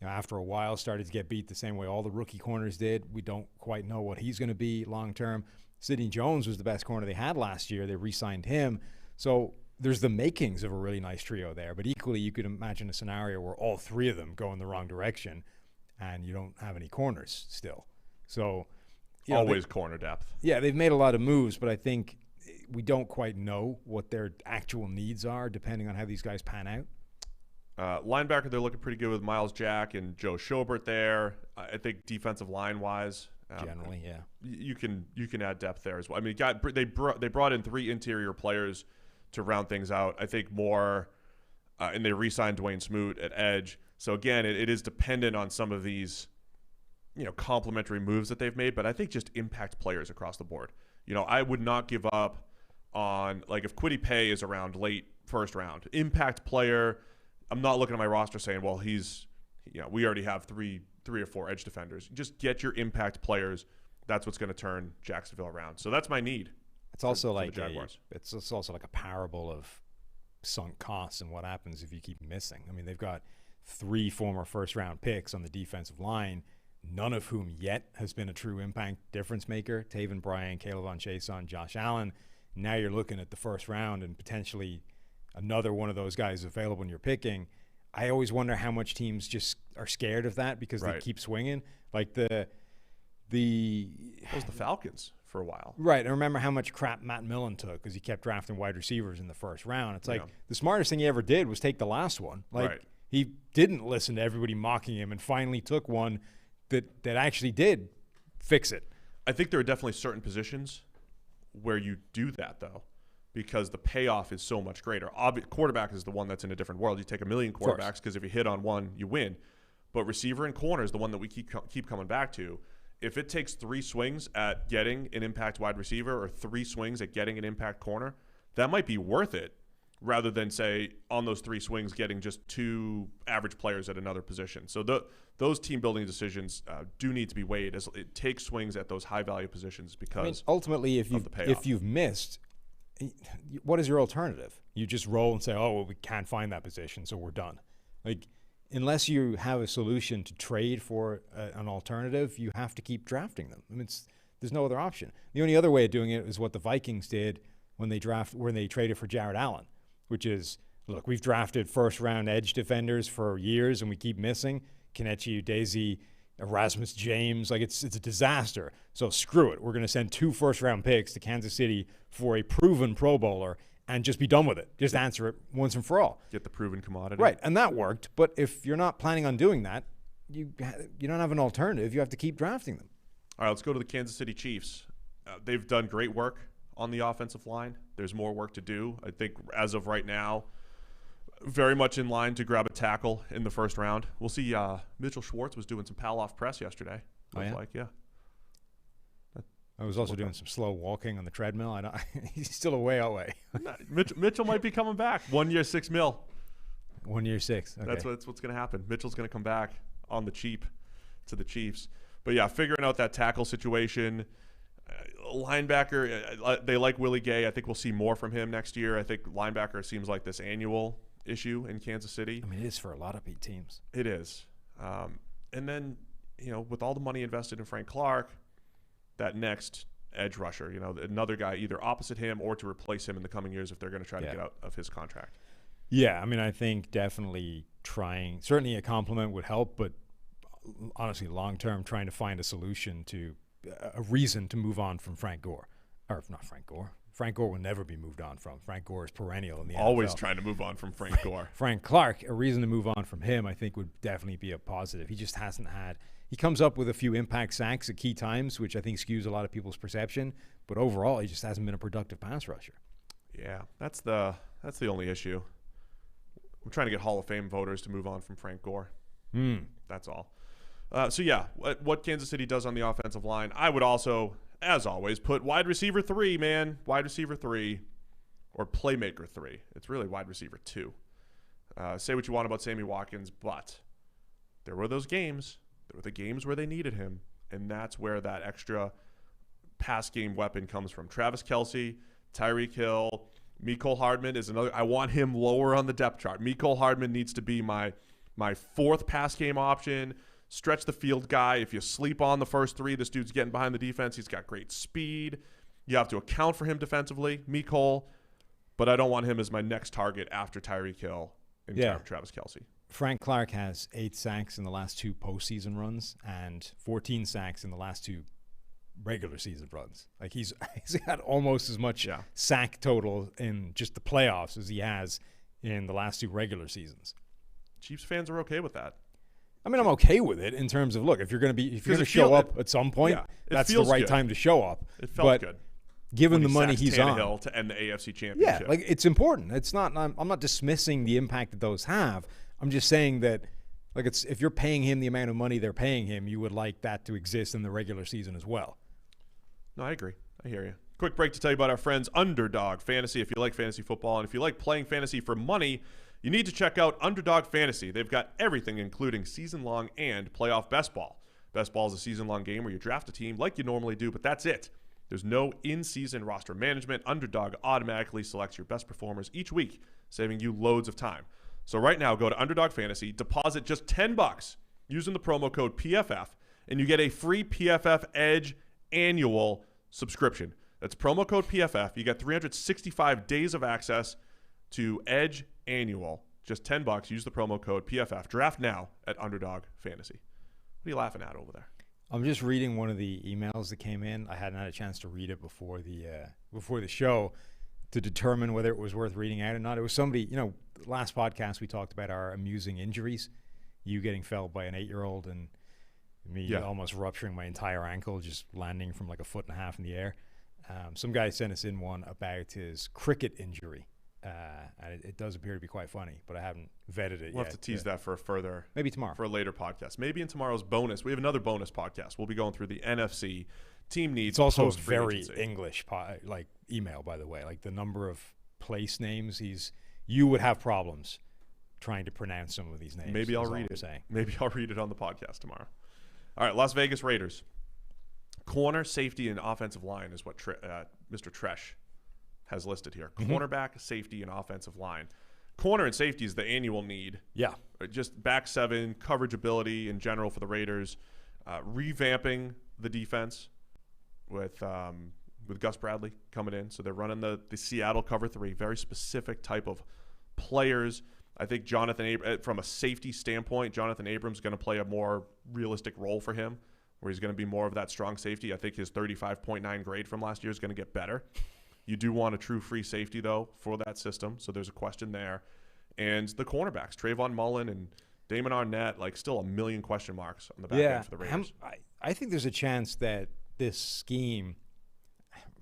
after a while started to get beat the same way all the rookie corners did. We don't quite know what he's going to be long term. Sidney Jones was the best corner they had last year. They re-signed him. So there's the makings of a really nice trio there. But equally, you could imagine a scenario where all 3 of them go in the wrong direction and you don't have any corners still. So always corner depth. Yeah, they've made a lot of moves, but I think we don't quite know what their actual needs are depending on how these guys pan out. Linebacker, they're looking pretty good with Miles Jack and Joe Schobert there. I think defensive line-wise, generally, yeah, you can add depth there as well. I mean, they brought in 3 interior players to round things out. I think more, and they re-signed Dwayne Smoot at edge. So again, it is dependent on some of these, complementary moves that they've made. But I think just impact players across the board. I would not give up on if Kwity Paye is around late first round, impact player. I'm not looking at my roster saying, well, we already have three or four edge defenders. Just get your impact players. That's what's going to turn Jacksonville around. So that's my need. It's also for like the Jaguars. It's also like a parable of sunk costs and what happens if you keep missing. I mean, they've got 3 former first-round picks on the defensive line, none of whom yet has been a true impact difference maker. Taven Bryan, Caleb Von Chason, Josh Allen. Now you're looking at the first round and potentially another one of those guys available and you're picking. I always wonder how much teams just are scared of that because they keep swinging. Like that was the Falcons for a while. Right. I remember how much crap Matt Millen took because he kept drafting wide receivers in the first round. It's like the smartest thing he ever did was take the last one. Like he didn't listen to everybody mocking him and finally took one that actually did fix it. I think there are definitely certain positions where you do that, though, because the payoff is so much greater. Quarterback is the one that's in a different world. You take a million quarterbacks because if you hit on one, you win. But receiver and corner is the one that we keep coming back to. If it takes 3 swings at getting an impact wide receiver or 3 swings at getting an impact corner, that might be worth it rather than, say, on those 3 swings getting just 2 average players at another position. So those team-building decisions do need to be weighed as it takes swings at those high-value positions because ultimately, if you've missed, what is your alternative? You just roll and say, oh, well, we can't find that position, so we're done. Like, unless you have a solution to trade for an alternative, you have to keep drafting them. I mean, there's no other option. The only other way of doing it is what the Vikings did when they traded for Jared Allen, which is, look, we've drafted first-round edge defenders for years, and we keep missing. Kelechi Udeze, Erasmus James, like it's a disaster. So screw it. We're going to send 2 first-round picks to Kansas City for a proven Pro Bowler and just be done with it. Just answer it once and for all. Get the proven commodity. Right, and that worked. But if you're not planning on doing that, you don't have an alternative. You have to keep drafting them. All right, let's go to the Kansas City Chiefs. They've done great work on the offensive line. There's more work to do. I think as of right now, very much in line to grab a tackle in the first round. We'll see. Mitchell Schwartz was doing some pal-off press yesterday. I was also doing some slow walking on the treadmill. He's still a way away. Mitchell might be coming back. 1 year, $6 million. 1 year, 6. Okay. That's what's going to happen. Mitchell's going to come back on the cheap to the Chiefs. But yeah, figuring out that tackle situation. Linebacker, they like Willie Gay. I think we'll see more from him next year. I think linebacker seems like this annual issue in Kansas City. I mean, it is for a lot of teams. It is. And then, with all the money invested in Frank Clark, that next edge rusher, another guy either opposite him or to replace him in the coming years if they're going to try to get out of his contract. Yeah, I mean, I think definitely certainly a compliment would help, but honestly, long-term, trying to find a solution to a reason to move on from Frank Gore. Or not Frank Gore. Frank Gore will never be moved on from. Frank Gore is perennial in the NFL. Always trying to move on from Frank Gore. Frank Clark, a reason to move on from him, I think would definitely be a positive. He just hasn't had – he comes up with a few impact sacks at key times, which I think skews a lot of people's perception. But overall, he just hasn't been a productive pass rusher. Yeah, that's the only issue. We're trying to get Hall of Fame voters to move on from Frank Gore. That's all. So, yeah, what Kansas City does on the offensive line, I would also, as always, put wide receiver 3, man. Wide receiver 3 or playmaker 3. It's really wide receiver 2. Say what you want about Sammy Watkins, but there were those games. There were the games where they needed him, and that's where that extra pass game weapon comes from. Travis Kelce, Tyreek Hill, Mecole Hardman is another. I want him lower on the depth chart. Mecole Hardman needs to be my 4th pass game option. Stretch the field guy. If you sleep on the first 3, this dude's getting behind the defense. He's got great speed. You have to account for him defensively, Mecole, but I don't want him as my next target after Tyreek Hill and Travis Kelce. Frank Clark has 8 sacks in the last 2 postseason runs and 14 sacks in the last 2 regular season runs. Like he's had almost as much sack total in just the playoffs as he has in the last 2 regular seasons. Chiefs fans are okay with that. I mean, I'm okay with it in terms of, look, if you're going to show up at some point, that's the right time to show up. It felt good. Given the money he's on, to end the AFC Championship. Yeah, like it's important. It's not. I'm not dismissing the impact that those have. I'm just saying that, like, if you're paying him the amount of money they're paying him, you would like that to exist in the regular season as well. No, I agree. I hear you. Quick break to tell you about our friends Underdog Fantasy. If you like fantasy football and if you like playing fantasy for money, You need to check out Underdog Fantasy. They've got everything, including season-long and playoff best ball. Best ball is a season-long game where you draft a team like you normally do, but that's it. There's no in-season roster management. Underdog automatically selects your best performers each week, saving you loads of time. So right now, go to Underdog Fantasy, deposit just $10 using the promo code PFF, and you get a free PFF Edge annual subscription. That's promo code PFF. You get 365 days of access to Edge annual. Just $10. Use the promo code PFF. Draft now at Underdog Fantasy. What are you laughing at over there? I'm just reading one of the emails that came in. I hadn't had a chance to read it before the show to determine whether it was worth reading out or not. It was somebody, last podcast we talked about our amusing injuries. You getting felled by an 8-year-old and me almost rupturing my entire ankle, just landing from like 1.5 feet in the air. Some guy sent us in one about his cricket injury. And it does appear to be quite funny, but I haven't vetted it yet. We'll have to tease that for a further, maybe tomorrow, for a later podcast. Maybe in tomorrow's bonus. We have another bonus podcast. We'll be going through the NFC team needs. It's also a very English email, by the way. Like the number of place names you would have problems trying to pronounce some of these names. Maybe I'll read it. Maybe I'll read it on the podcast tomorrow. All right, Las Vegas Raiders. Corner, safety, and offensive line is what Mr. Tresh has listed here. Cornerback, safety, and offensive line. Corner and safety is the annual need. Yeah. Just back seven, coverage ability in general for the Raiders. Revamping the defense with Gus Bradley coming in. So they're running the Seattle cover 3, very specific type of players. I think from a safety standpoint, Jonathan Abrams is going to play a more realistic role for him, where he's going to be more of that strong safety. I think his 35.9 grade from last year is going to get better. You do want a true free safety, though, for that system, so there's a question there. And the cornerbacks, Trayvon Mullen and Damon Arnett, still a million question marks on the back end for the Raiders. I think there's a chance that this scheme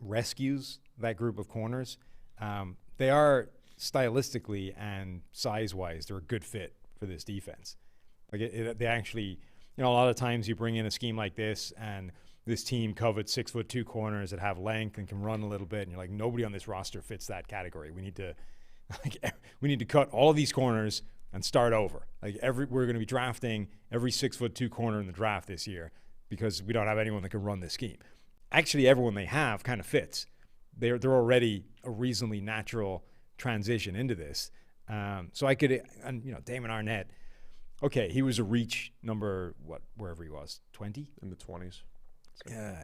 rescues that group of corners. They are stylistically and size-wise, they're a good fit for this defense. They actually, a lot of times you bring in a scheme like this and this team covered 6'2" corners that have length and can run a little bit, and you're like, nobody on this roster fits that category. We need to cut all of these corners and start over. We're going to be drafting every 6'2" corner in the draft this year because we don't have anyone that can run this scheme. Actually, everyone they have kind of fits. They're already a reasonably natural transition into this. So I could, Damon Arnett. Okay, he was a reach number wherever he was, 20 in the 20s.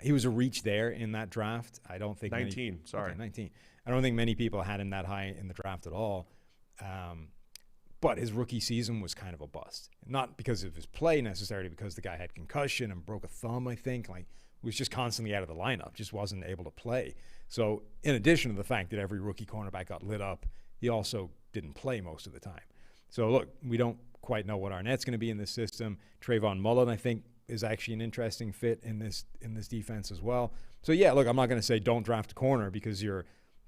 He was a reach there in that draft. I don't think 19. 19. I don't think many people had him that high in the draft at all. But his rookie season was kind of a bust. Not because of his play necessarily, because the guy had concussion and broke a thumb, I think. Was just constantly out of the lineup, just wasn't able to play. So in addition to the fact that every rookie cornerback got lit up, he also didn't play most of the time. So look, we don't quite know what Arnett's going to be in this system. Trayvon Mullen, I think, is actually an interesting fit in this defense as well. So yeah, look, I'm not going to say don't draft a corner because the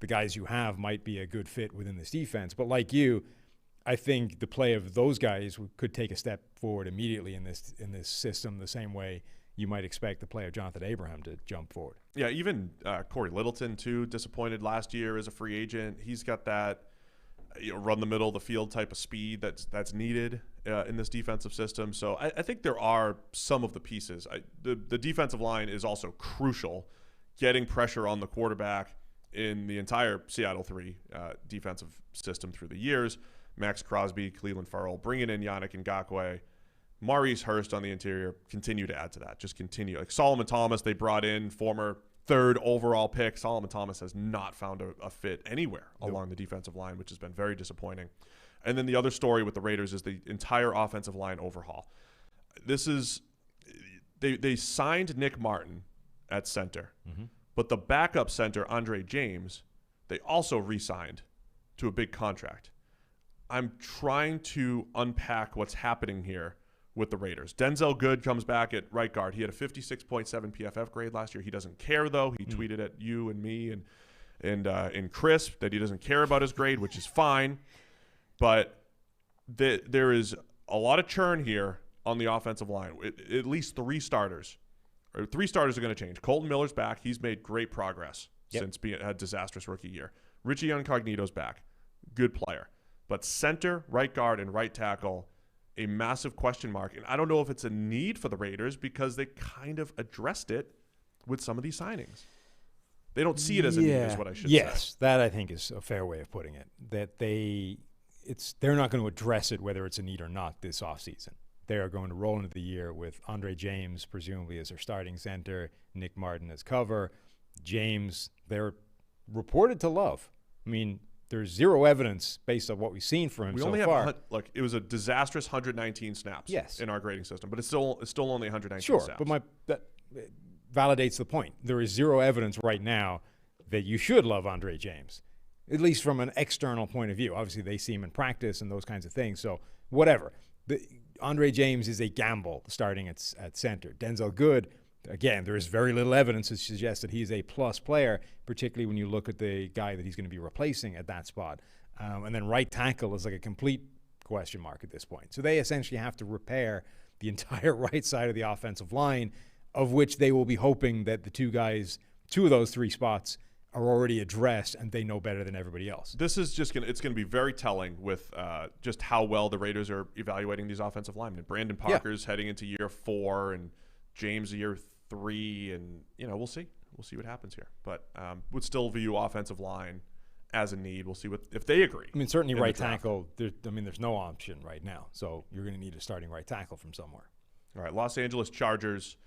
guys you have might be a good fit within this defense. But like you, I think the play of those guys could take a step forward immediately in this system, the same way you might expect the play of Jonathan Abraham to jump forward. Yeah, even Corey Littleton too, disappointed last year as a free agent. He's got that run the middle of the field type of speed that's needed in this defensive system. So I think there are some of the pieces. The defensive line is also crucial, getting pressure on the quarterback in the entire Seattle 3 defensive system through the years. Max Crosby, Cleveland Farrell, bringing in Yannick Ngakoue, Maurice Hurst on the interior, continue to add to that. Just continue. Solomon Thomas, they brought in, former 3rd overall pick. Solomon Thomas has not found a fit anywhere along the defensive line, which has been very disappointing. And then the other story with the Raiders is the entire offensive line overhaul. They signed Nick Martin at center, but the backup center, Andre James, they also re-signed to a big contract. I'm trying to unpack what's happening here with the Raiders. Denzel Good comes back at right guard. He had a 56.7 PFF grade last year. He doesn't care, though. He tweeted at you and me and Chris that he doesn't care about his grade, which is fine. But there is a lot of churn here on the offensive line. At least 3 starters. Or 3 starters are going to change. Colton Miller's back. He's made great progress since being a disastrous rookie year. Richie Incognito's back. Good player. But center, right guard, and right tackle, a massive question mark. And I don't know if it's a need for the Raiders because they kind of addressed it with some of these signings. They don't see it as a need is what I should say. Yes, that I think is a fair way of putting it. That they're not going to address it whether it's a need or not this offseason. They are going to roll into the year with Andre James presumably as their starting center, Nick Martin as cover. James, they're reported to love. I mean, there's zero evidence based on what we've seen from him so far. Look, it was a disastrous 119 snaps in our grading system, but it's still only 119 snaps. Sure, but that validates the point. There is zero evidence right now that you should love Andre James, at least from an external point of view. Obviously, they see him in practice and those kinds of things, so whatever. Andre James is a gamble starting at center. Denzel Good, again, there is very little evidence to suggest that he's a plus player, particularly when you look at the guy that he's going to be replacing at that spot. And then right tackle is like a complete question mark at this point. So they essentially have to repair the entire right side of the offensive line, of which they will be hoping that the two of those three spots are already addressed and they know better than everybody else. This is just it's going to be very telling with just how well the Raiders are evaluating these offensive linemen. Brandon Parker's heading into year 4 and James year 3, and we'll see what happens here. But would still view offensive line as a need. We'll see if they agree. I mean, certainly right tackle. There's no option right now, so you're going to need a starting right tackle from somewhere. All right, Los Angeles Chargers,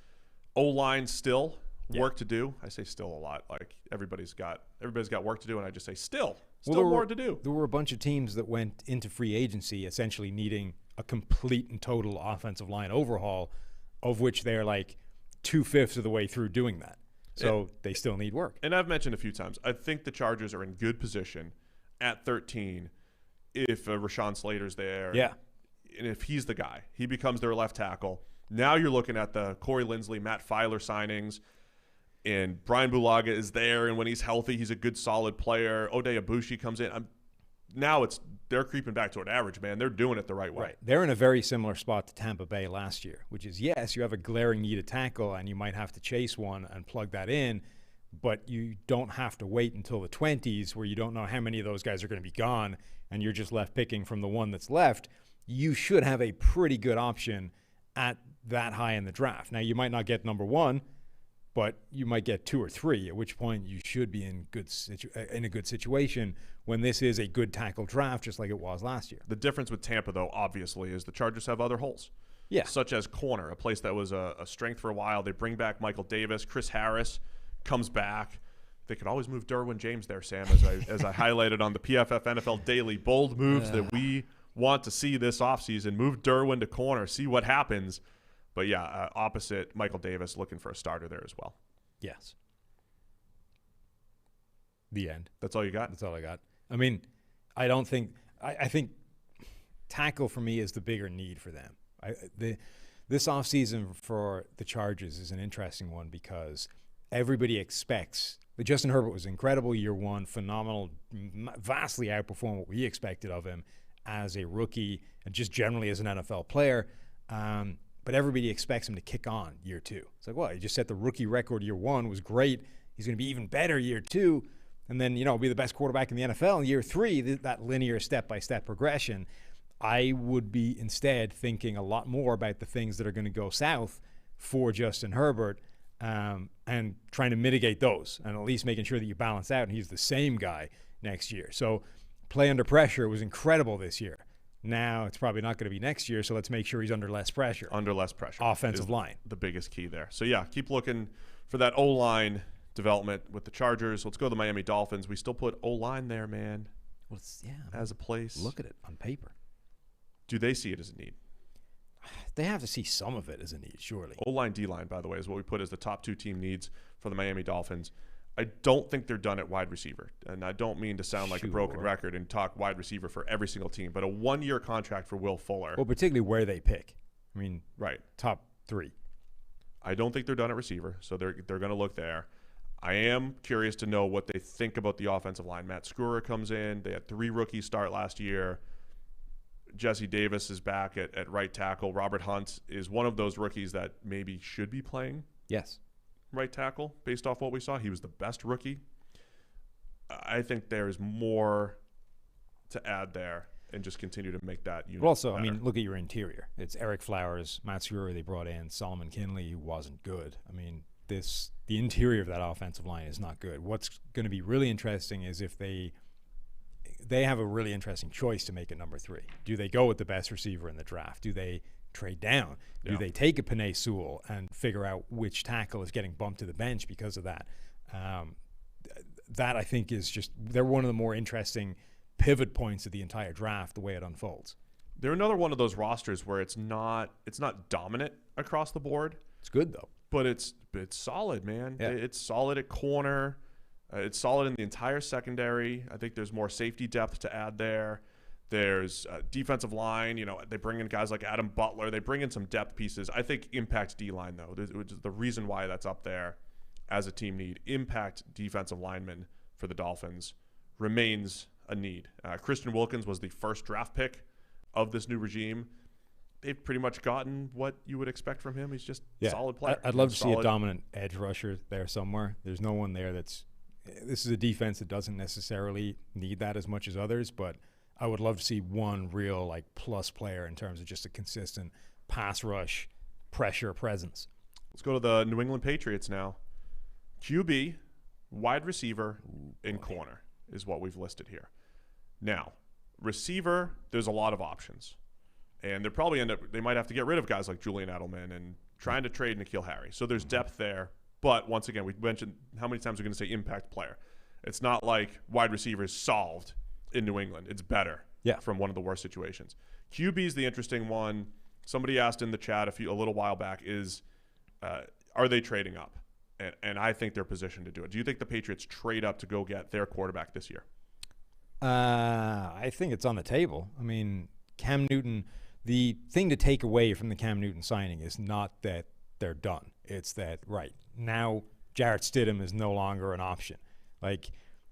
O-line still work to do. I say still a lot. Like everybody's got work to do, and I just say still more to do. There were a bunch of teams that went into free agency essentially needing a complete and total offensive line overhaul, of which they're like 2/5 of the way through doing that. So they still need work. And I've mentioned a few times, I think the Chargers are in good position at 13 if Rashawn Slater's there. Yeah. And if he's the guy, he becomes their left tackle. Now you're looking at the Corey Linsley, Matt Filer signings, and Brian Bulaga is there, and when he's healthy, he's a good, solid player. Ode Abushi comes in. They're creeping back toward average, man. They're doing it the right way. Right. They're in a very similar spot to Tampa Bay last year, which is, yes, you have a glaring need to tackle, and you might have to chase one and plug that in, but you don't have to wait until the 20s where you don't know how many of those guys are going to be gone, and you're just left picking from the one that's left. You should have a pretty good option at that high in the draft. Now, you might not get number 1, but you might get 2 or 3, at which point you should be in a good situation when this is a good tackle draft, just like it was last year. The difference with Tampa, though, obviously, is the Chargers have other holes. Yeah. Such as corner, a place that was a strength for a while. They bring back Michael Davis. Chris Harris comes back. They could always move Derwin James there, Sam, as I highlighted on the PFF NFL Daily. Bold moves that we want to see this offseason. Move Derwin to corner, see what happens. But, yeah, opposite Michael Davis, looking for a starter there as well. Yes. The end. That's all you got? That's all I got. I mean, I don't think – I think tackle for me is the bigger need for them. This offseason for the Chargers is an interesting one because everybody expects – Justin Herbert was incredible year 1, phenomenal, vastly outperformed what we expected of him as a rookie and just generally as an NFL player. But everybody expects him to kick on year 2. It's like, well, he just set the rookie record year 1, was great. He's going to be even better year 2. And then, be the best quarterback in the NFL in year 3, that linear step-by-step progression. I would be instead thinking a lot more about the things that are going to go south for Justin Herbert and trying to mitigate those and at least making sure that you balance out and he's the same guy next year. So play under pressure was incredible this year. Now it's probably not going to be next year, so let's make sure he's under less pressure. Under less pressure. Offensive line. The biggest key there. So, yeah, keep looking for that O-line development with the Chargers. Let's go to the Miami Dolphins. We still put O-line there, man, as a place. Look at it on paper. Do they see it as a need? They have to see some of it as a need, surely. O-line, D-line, by the way, is what we put as the top 2 team needs for the Miami Dolphins. I don't think they're done at wide receiver. And I don't mean to sound like a broken record and talk wide receiver for every single team, but a 1-year contract for Will Fuller. Well, particularly where they pick. I mean, top 3. I don't think they're done at receiver, so they're going to look there. I am curious to know what they think about the offensive line. Matt Skura comes in. They had 3 rookies start last year. Jesse Davis is back at right tackle. Robert Hunt is one of those rookies that maybe should be playing. Yes. Right tackle, based off what we saw. He was the best rookie. I think there is more to add there. and just continue to make that unit But also, better. I mean, look at your interior. It's Eric Flowers, Matsuri they brought in, Solomon Kinley, who wasn't good. I mean, the interior of that offensive line is not good. What's going to be really interesting is if they have a really interesting choice to make at number 3. Do they go with the best receiver in the draft? Do they trade down? Do they take a Penei Sewell and figure out which tackle is getting bumped to the bench because of that? That, I think, is just – they're one of the more interesting pivot points of the entire draft, the way it unfolds. They're another one of those rosters where it's not dominant across the board. It's good, though. But it's solid, man. Yeah. It's solid at corner. It's solid in the entire secondary. I think there's more safety depth to add there. There's defensive line. You know, they bring in guys like Adam Butler. They bring in some depth pieces. I think impact D-line, though, which is the reason why that's up there as a team need. Impact defensive linemen for the Dolphins remains a need. Christian Wilkins was the first draft pick of this new regime. They've pretty much gotten what you would expect from him. He's just a solid player. I'd love to see a dominant edge rusher there somewhere. There's no one there this is a defense that doesn't necessarily need that as much as others, but I would love to see one real like plus player in terms of just a consistent pass rush, pressure presence. Let's go to the New England Patriots now. QB, wide receiver, and corner is what we've listed here. Now, receiver, there's a lot of options. And they'll probably they might have to get rid of guys like Julian Edelman and trying to trade N'Keal Harry. So there's depth there. But once again, we mentioned how many times we're going to say impact player. It's not like wide receiver is solved in New England. It's better from one of the worst situations. QB is the interesting one. Somebody asked in the chat a little while back are they trading up? And I think they're positioned to do it. Do you think the Patriots trade up to go get their quarterback this year? I think it's on the table. I mean, Cam Newton, the thing to take away from the Cam Newton signing is not that they're done. It's that, right, now Jarrett Stidham is no longer an option. Like,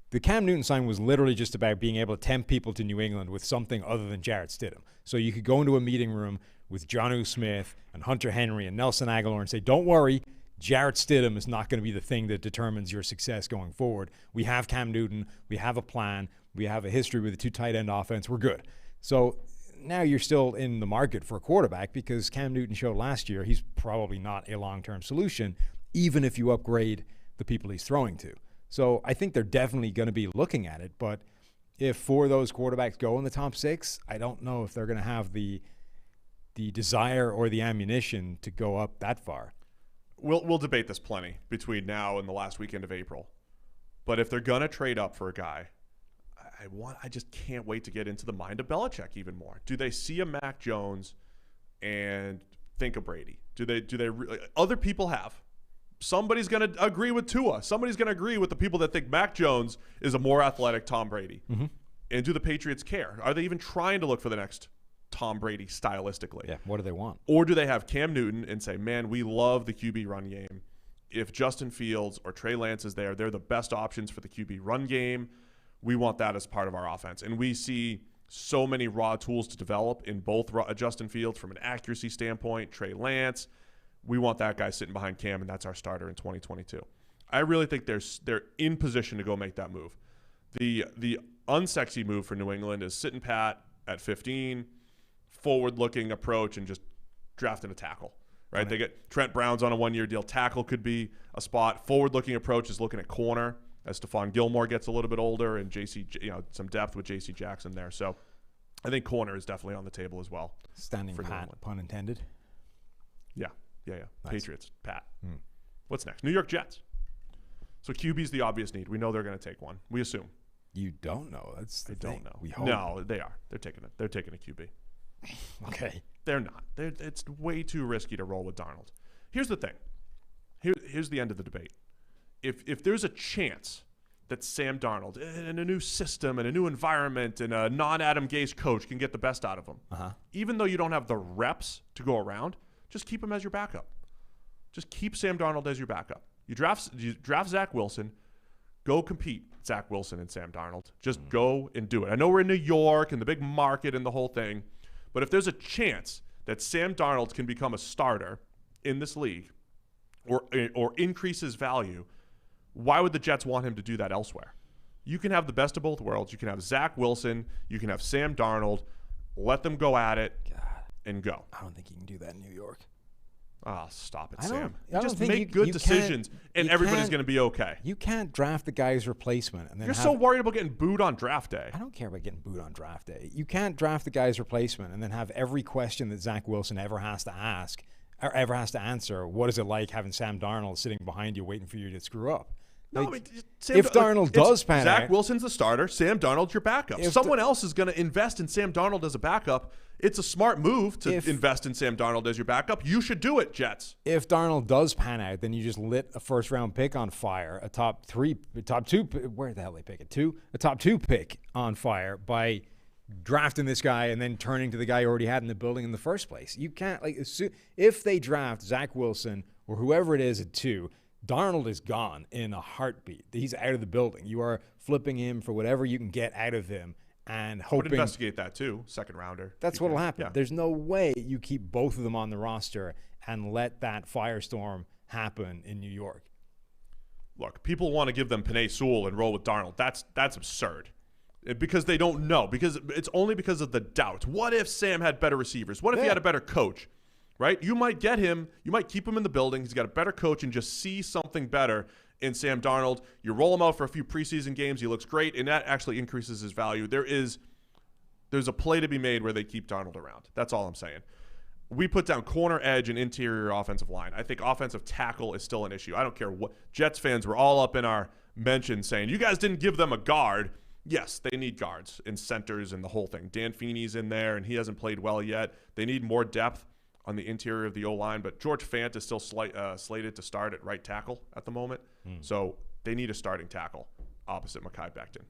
the Cam Newton sign was literally just about being able to tempt people to New England with something other than Jarrett Stidham. So you could go into a meeting room with Jonnu Smith and Hunter Henry and Nelson Aguilar and say, don't worry, Jarrett Stidham is not going to be the thing that determines your success going forward. We have Cam Newton. We have a plan. We have a history with a 2 tight end offense. We're good. So now you're still in the market for a quarterback because Cam Newton showed last year he's probably not a long-term solution, even if you upgrade the people he's throwing to. So I think they're definitely going to be looking at it. But if 4 of those quarterbacks go in the top 6, I don't know if they're going to have the desire or the ammunition to go up that far. We'll debate this plenty between now and the last weekend of April. But if they're going to trade up for a guy, I just can't wait to get into the mind of Belichick even more. Do they see a Mac Jones and think of Brady? Do they other people have? Somebody's going to agree with Tua. Somebody's going to agree with the people that think Mac Jones is a more athletic Tom Brady. Mm-hmm. And do the Patriots care? Are they even trying to look for the next Tom Brady stylistically? Yeah, what do they want? Or do they have Cam Newton and say, man, we love the QB run game. If Justin Fields or Trey Lance is there, they're the best options for the QB run game. We want that as part of our offense. And we see so many raw tools to develop in both Justin Fields from an accuracy standpoint, Trey Lance. We want that guy sitting behind Cam, and that's our starter in 2022. I really think they're in position to go make that move. The unsexy move for New England is sitting pat at 15, forward-looking approach, and just drafting a tackle. Right? They get Trent Brown's on a 1-year deal. Tackle could be a spot. Forward-looking approach is looking at corner as Stephon Gilmore gets a little bit older and some depth with J.C. Jackson there. So I think corner is definitely on the table as well. Standing pat, pun intended. Yeah. Nice. Patriots, pat. Mm. What's next? New York Jets. So QB's the obvious need. We know they're going to take one. We assume. You don't know. That's the thing. Don't know. We hope. No, they are. They're taking it. They're taking a QB. Okay. They're not. It's way too risky to roll with Darnold. Here's the thing. Here's the end of the debate. If there's a chance that Sam Darnold, in a new system and a new environment and a non-Adam Gase coach can get the best out of him, even though you don't have the reps to go around, just keep him as your backup. Just keep Sam Darnold as your backup. You draft Zach Wilson, go compete Zach Wilson and Sam Darnold. Just go and do it. I know we're in New York and the big market and the whole thing, but if there's a chance that Sam Darnold can become a starter in this league or increase his value, why would the Jets want him to do that elsewhere? You can have the best of both worlds. You can have Zach Wilson. You can have Sam Darnold. Let them go at it and go. I don't think you can do that in New York. Oh, stop it, Sam. I Just don't think make good decisions, and everybody's going to be okay. You can't draft the guy's replacement. And then You're so worried about getting booed on draft day. I don't care about getting booed on draft day. You can't draft the guy's replacement and then have every question that Zach Wilson ever has to ask or ever has to answer. What is it like having Sam Darnold sitting behind you waiting for you to screw up? No, Like, I mean, if Darnold does pan out, Zach Wilson's the starter. Sam Darnold's your backup. Someone else is going to invest in Sam Darnold as a backup. It's a smart move to invest in Sam Darnold as your backup. You should do it, Jets. If Darnold does pan out, then you just lit a first-round pick on fire, a top two, where the hell they pick it? A top 2 pick on fire by drafting this guy and then turning to the guy you already had in the building in the first place. You can't, if they draft Zach Wilson or whoever it is at 2, Darnold is gone in a heartbeat. He's out of the building. You are flipping him for whatever you can get out of him and hoping. I would investigate that too, second rounder. That's what will happen. Yeah. There's no way you keep both of them on the roster and let that firestorm happen in New York. Look, people want to give them Penei Sewell and roll with Darnold. That's absurd. Because they don't know. Because it's only because of the doubt. What if Sam had better receivers? What if he had a better coach? Right? You might get him. You might keep him in the building. He's got a better coach and just see something better in Sam Darnold. You roll him out for a few preseason games. He looks great, and that actually increases his value. There's a play to be made where they keep Darnold around. That's all I'm saying. We put down corner, edge, and interior offensive line. I think offensive tackle is still an issue. I don't care what. Jets fans were all up in our mention saying, you guys didn't give them a guard. Yes, they need guards and centers and the whole thing. Dan Feeney's in there, and he hasn't played well yet. They need more depth on the interior of the O-line, but George Fant is still slated to start at right tackle at the moment. So they need a starting tackle opposite Mekhi Becton.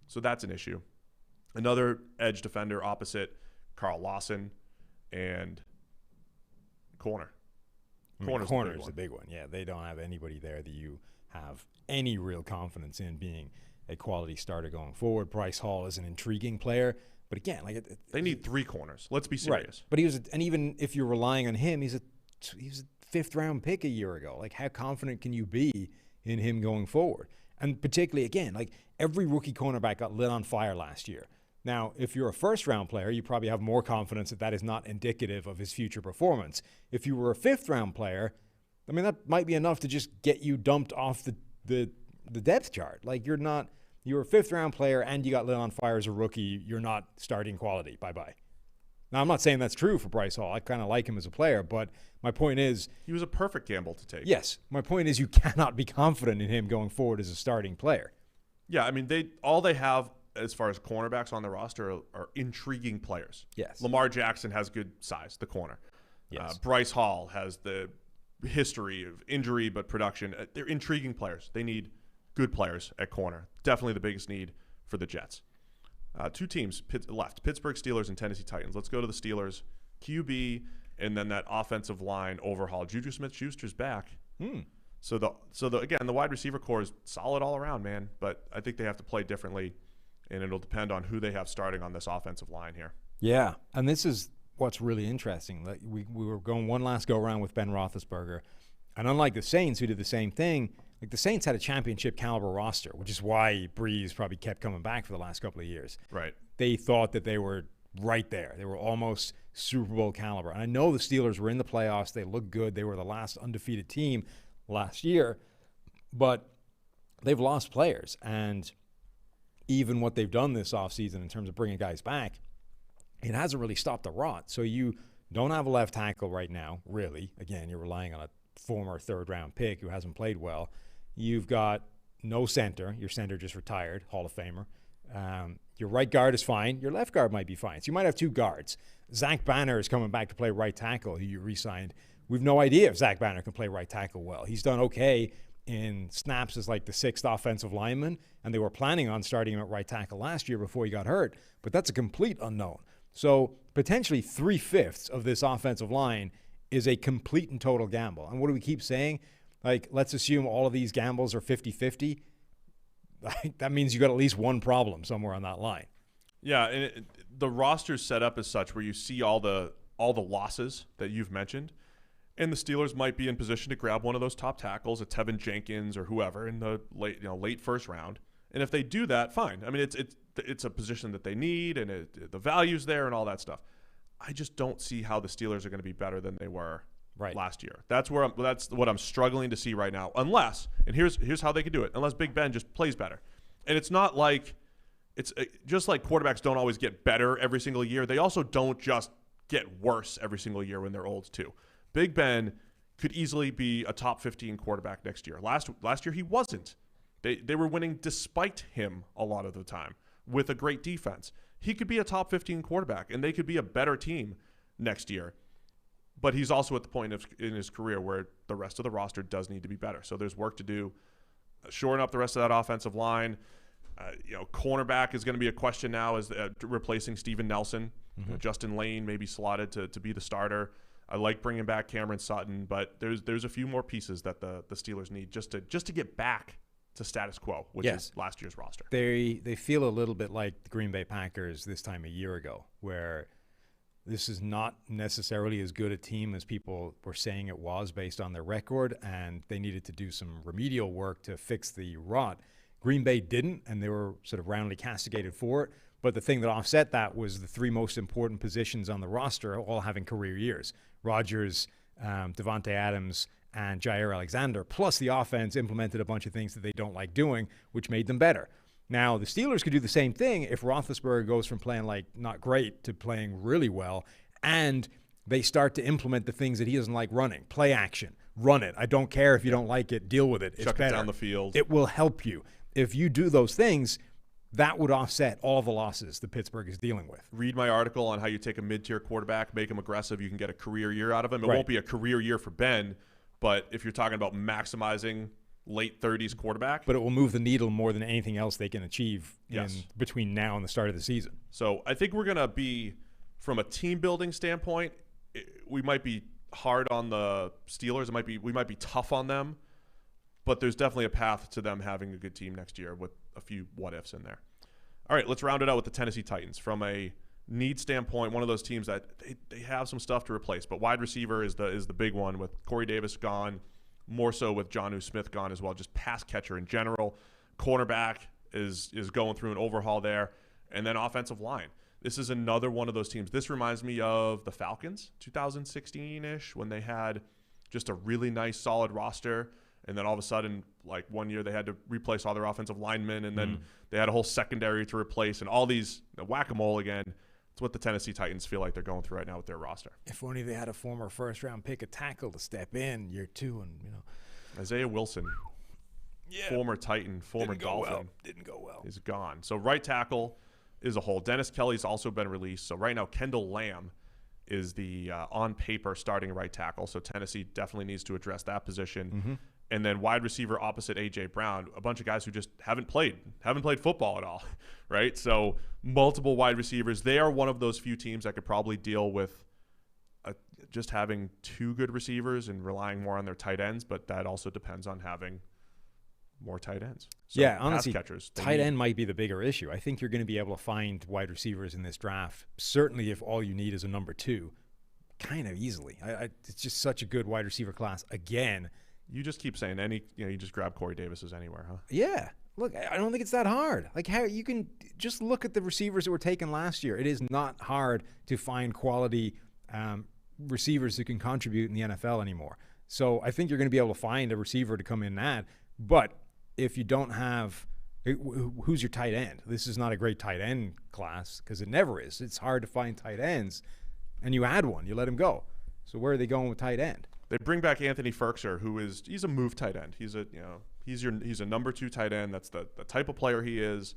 So that's an issue. Another edge defender opposite Carl Lawson and corner. Corner is the big one. Yeah, they don't have anybody there that you have any real confidence in being a quality starter going forward. Bryce Hall is an intriguing player. But again, they need 3 corners. Let's be serious. Right. But and even if you're relying on him, he's a 5th-round pick a year ago. How confident can you be in him going forward? And particularly, again, every rookie cornerback got lit on fire last year. Now, if you're a first-round player, you probably have more confidence that is not indicative of his future performance. If you were a 5th-round player, I mean, that might be enough to just get you dumped off the depth chart. You're a 5th-round player and you got lit on fire as a rookie. You're not starting quality. Bye-bye. Now, I'm not saying that's true for Bryce Hall. I kind of like him as a player, but my point is... He was a perfect gamble to take. Yes. My point is you cannot be confident in him going forward as a starting player. Yeah, I mean, all they have as far as cornerbacks on the roster are intriguing players. Yes. Lamar Jackson has good size, the corner. Yes. Bryce Hall has the history of injury but production. They're intriguing players. They need good players at corner. Definitely the biggest need for the Jets. 2 teams left, Pittsburgh Steelers and Tennessee Titans. Let's go to the Steelers. QB and then that offensive line overhaul. Juju Smith-Schuster's back. So the wide receiver core is solid all around, man. But I think they have to play differently, and it'll depend on who they have starting on this offensive line here. Yeah, and this is what's really interesting. We were going one last go-around with Ben Roethlisberger, and unlike the Saints, who did the same thing, the Saints had a championship caliber roster, which is why Breeze probably kept coming back for the last couple of years. Right. They thought that they were right there. They were almost Super Bowl caliber. And I know the Steelers were in the playoffs. They looked good. They were the last undefeated team last year. But they've lost players. And even what they've done this offseason in terms of bringing guys back, it hasn't really stopped the rot. So you don't have a left tackle right now, really. Again, you're relying on a former 3rd-round pick who hasn't played well. You've got no center. Your center just retired, Hall of Famer. Your right guard is fine. Your left guard might be fine. So you might have 2 guards. Zach Banner is coming back to play right tackle, who you re-signed. We've no idea if Zach Banner can play right tackle well. He's done okay in snaps as the 6th offensive lineman, and they were planning on starting him at right tackle last year before he got hurt. But that's a complete unknown. So potentially 3/5 of this offensive line is a complete and total gamble. And what do we keep saying? Let's assume all of these gambles are 50-50. That means you got at least one problem somewhere on that line. Yeah, and the roster's set up as such where you see all the losses that you've mentioned, and the Steelers might be in position to grab one of those top tackles, a Tevin Jenkins or whoever, in the late 1st round, And if they do that, fine. I mean, it's a position that they need, and the value's there and all that stuff. I just don't see how the Steelers are going to be better than they were last year. That's what I'm struggling to see right now. Unless, and here's how they could do it. Unless Big Ben just plays better. And it's not like it's just like quarterbacks don't always get better every single year. They also don't just get worse every single year when they're old too. Big Ben could easily be a top 15 quarterback next year. Last year he wasn't. They were winning despite him a lot of the time with a great defense. He could be a top 15 quarterback, and they could be a better team next year. But he's also at the point in his career where the rest of the roster does need to be better. So there's work to do. Shoring up the rest of that offensive line. Cornerback is going to be a question now as replacing Steven Nelson. Justin Lane may be slotted to be the starter. I like bringing back Cameron Sutton, but there's a few more pieces that the Steelers need just to get back to status quo, which is last year's roster. They feel a little bit like the Green Bay Packers this time a year ago, where this is not necessarily as good a team as people were saying it was based on their record, and they needed to do some remedial work to fix the rot. Green Bay didn't, and they were sort of roundly castigated for it. But the thing that offset that was the three most important positions on the roster all having career years. Rodgers, Devontae Adams, and Jair Alexander, plus the offense implemented a bunch of things that they don't like doing, which made them better. Now, the Steelers could do the same thing if Roethlisberger goes from playing like not great to playing really well, and they start to implement the things that he doesn't like running. Play action. Run it. I don't care if you don't like it. Deal with it. It's Chuck better. It down the field. It will help you. If you do those things, that would offset all the losses that Pittsburgh is dealing with. Read my article on how you take a mid-tier quarterback, make him aggressive, you can get a career year out of him. It won't be a career year for Ben, but if you're talking about maximizing late 30s quarterback. But it will move the needle more than anything else they can achieve between now and the start of the season. So I think we're going to be, from a team-building standpoint, we might be hard on the Steelers. We might be tough on them, but there's definitely a path to them having a good team next year with a few what-ifs in there. All right, let's round it out with the Tennessee Titans. From a need standpoint, one of those teams that they have some stuff to replace, but wide receiver is the big one with Corey Davis gone, more so with Jonnu Smith gone as well, just pass catcher in general. Cornerback is going through an overhaul there, and then offensive line. This is another one of those teams. This reminds me of the Falcons, 2016-ish, when they had just a really nice, solid roster, and then all of a sudden, like one year, they had to replace all their offensive linemen, and then they had a whole secondary to replace, and all these whack-a-mole again. It's what the Tennessee Titans feel like they're going through right now with their roster. If only they had a former first-round pick, a tackle to step in year two, and Isaiah Wilson, former Titan, former Dolphin, didn't go well. Is gone. So right tackle is a hole. Dennis Kelly's also been released. So right now, Kendall Lamb is the on paper starting right tackle. So Tennessee definitely needs to address that position. And then wide receiver opposite A.J. Brown, a bunch of guys who just haven't played football at all, right? So multiple wide receivers. They are one of those few teams that could probably deal with just having two good receivers and relying more on their tight ends, but that also depends on having more tight ends. So honestly, catchers, tight end might be the bigger issue. I think you're going to be able to find wide receivers in this draft, certainly if all you need is a number two, kind of easily. It's just such a good wide receiver class again. You just keep saying you just grab Corey Davis's anywhere, huh? Yeah. Look, I don't think it's that hard. Like, how you can just look at the receivers that were taken last year. It is not hard to find quality receivers who can contribute in the NFL anymore. So I think you're going to be able to find a receiver to come in and add. But if you don't have who's your tight end? This is not a great tight end class because it never is. It's hard to find tight ends. And you add one, you let him go. So where are they going with tight end? They bring back Anthony Ferkser, he's a move tight end. He's a number two tight end. That's the type of player he is.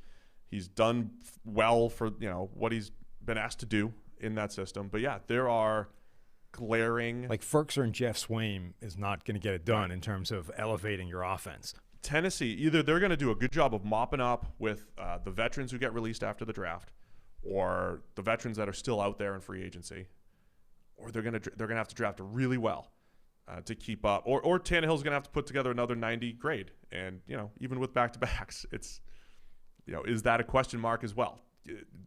He's done well for what he's been asked to do in that system. But yeah, there are glaring, like Ferkser and Jeff Swaim is not going to get it done in terms of elevating your offense. Tennessee, either they're going to do a good job of mopping up with the veterans who get released after the draft, or the veterans that are still out there in free agency, or they're going to have to draft really well. To keep up, or Tannehill's going to have to put together another 90 grade, and even with back-to-backs, it's is that a question mark as well?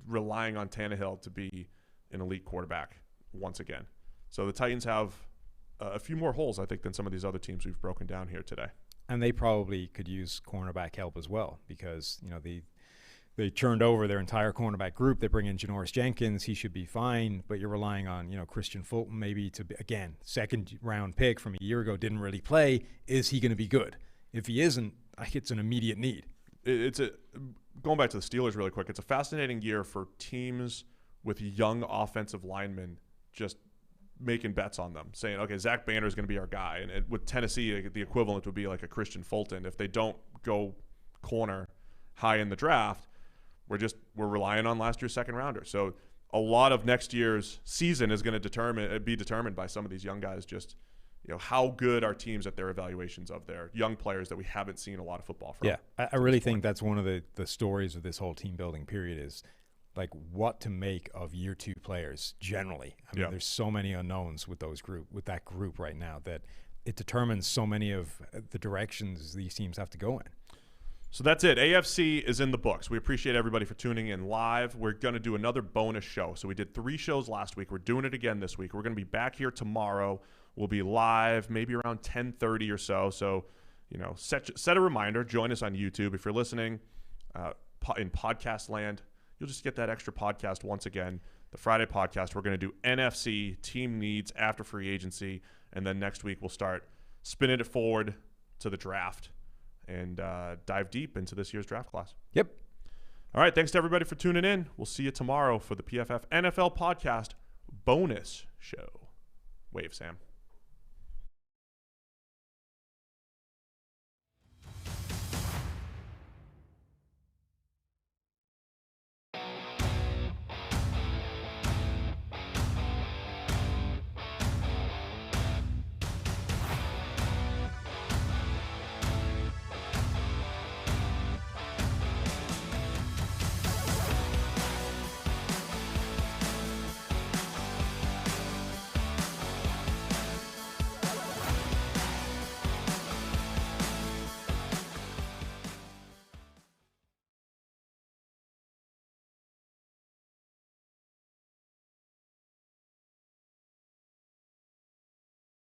Relying on Tannehill to be an elite quarterback once again. So the Titans have a few more holes, I think, than some of these other teams we've broken down here today. And they probably could use cornerback help as well, because, you know, they churned over their entire cornerback group. They bring in Janoris Jenkins. He should be fine, but you're relying on, you know, Christian Fulton maybe to be, again, second-round pick from a year ago, didn't really play. Is he going to be good? If he isn't, it's an immediate need. Going back to the Steelers really quick, it's a fascinating year for teams with young offensive linemen just making bets on them, saying, okay, Zach Banner is going to be our guy. And with Tennessee, the equivalent would be like a Christian Fulton. If they don't go corner high in the draft, we're relying on last year's second rounder. So a lot of next year's season is going to be determined by some of these young guys. Just, you know, how good are teams at their evaluations of their young players that we haven't seen a lot of football from. Yeah, I really think that's one of the stories of this whole team building period is like what to make of year two players generally. I mean, there's so many unknowns with that group right now that it determines so many of the directions these teams have to go in. So that's it. AFC is in the books. We appreciate everybody for tuning in live. We're going to do another bonus show. So we did 3 shows last week. We're doing it again this week. We're going to be back here tomorrow. We'll be live maybe around 10:30 or so. So, you know, set a reminder. Join us on YouTube. If you're listening in podcast land, you'll just get that extra podcast once again. The Friday podcast, we're going to do NFC, team needs after free agency. And then next week we'll start spinning it forward to the draft and dive deep into this year's draft class. Yep. All right, thanks to everybody for tuning in. We'll see you tomorrow for the PFF NFL Podcast bonus show. Wave, Sam.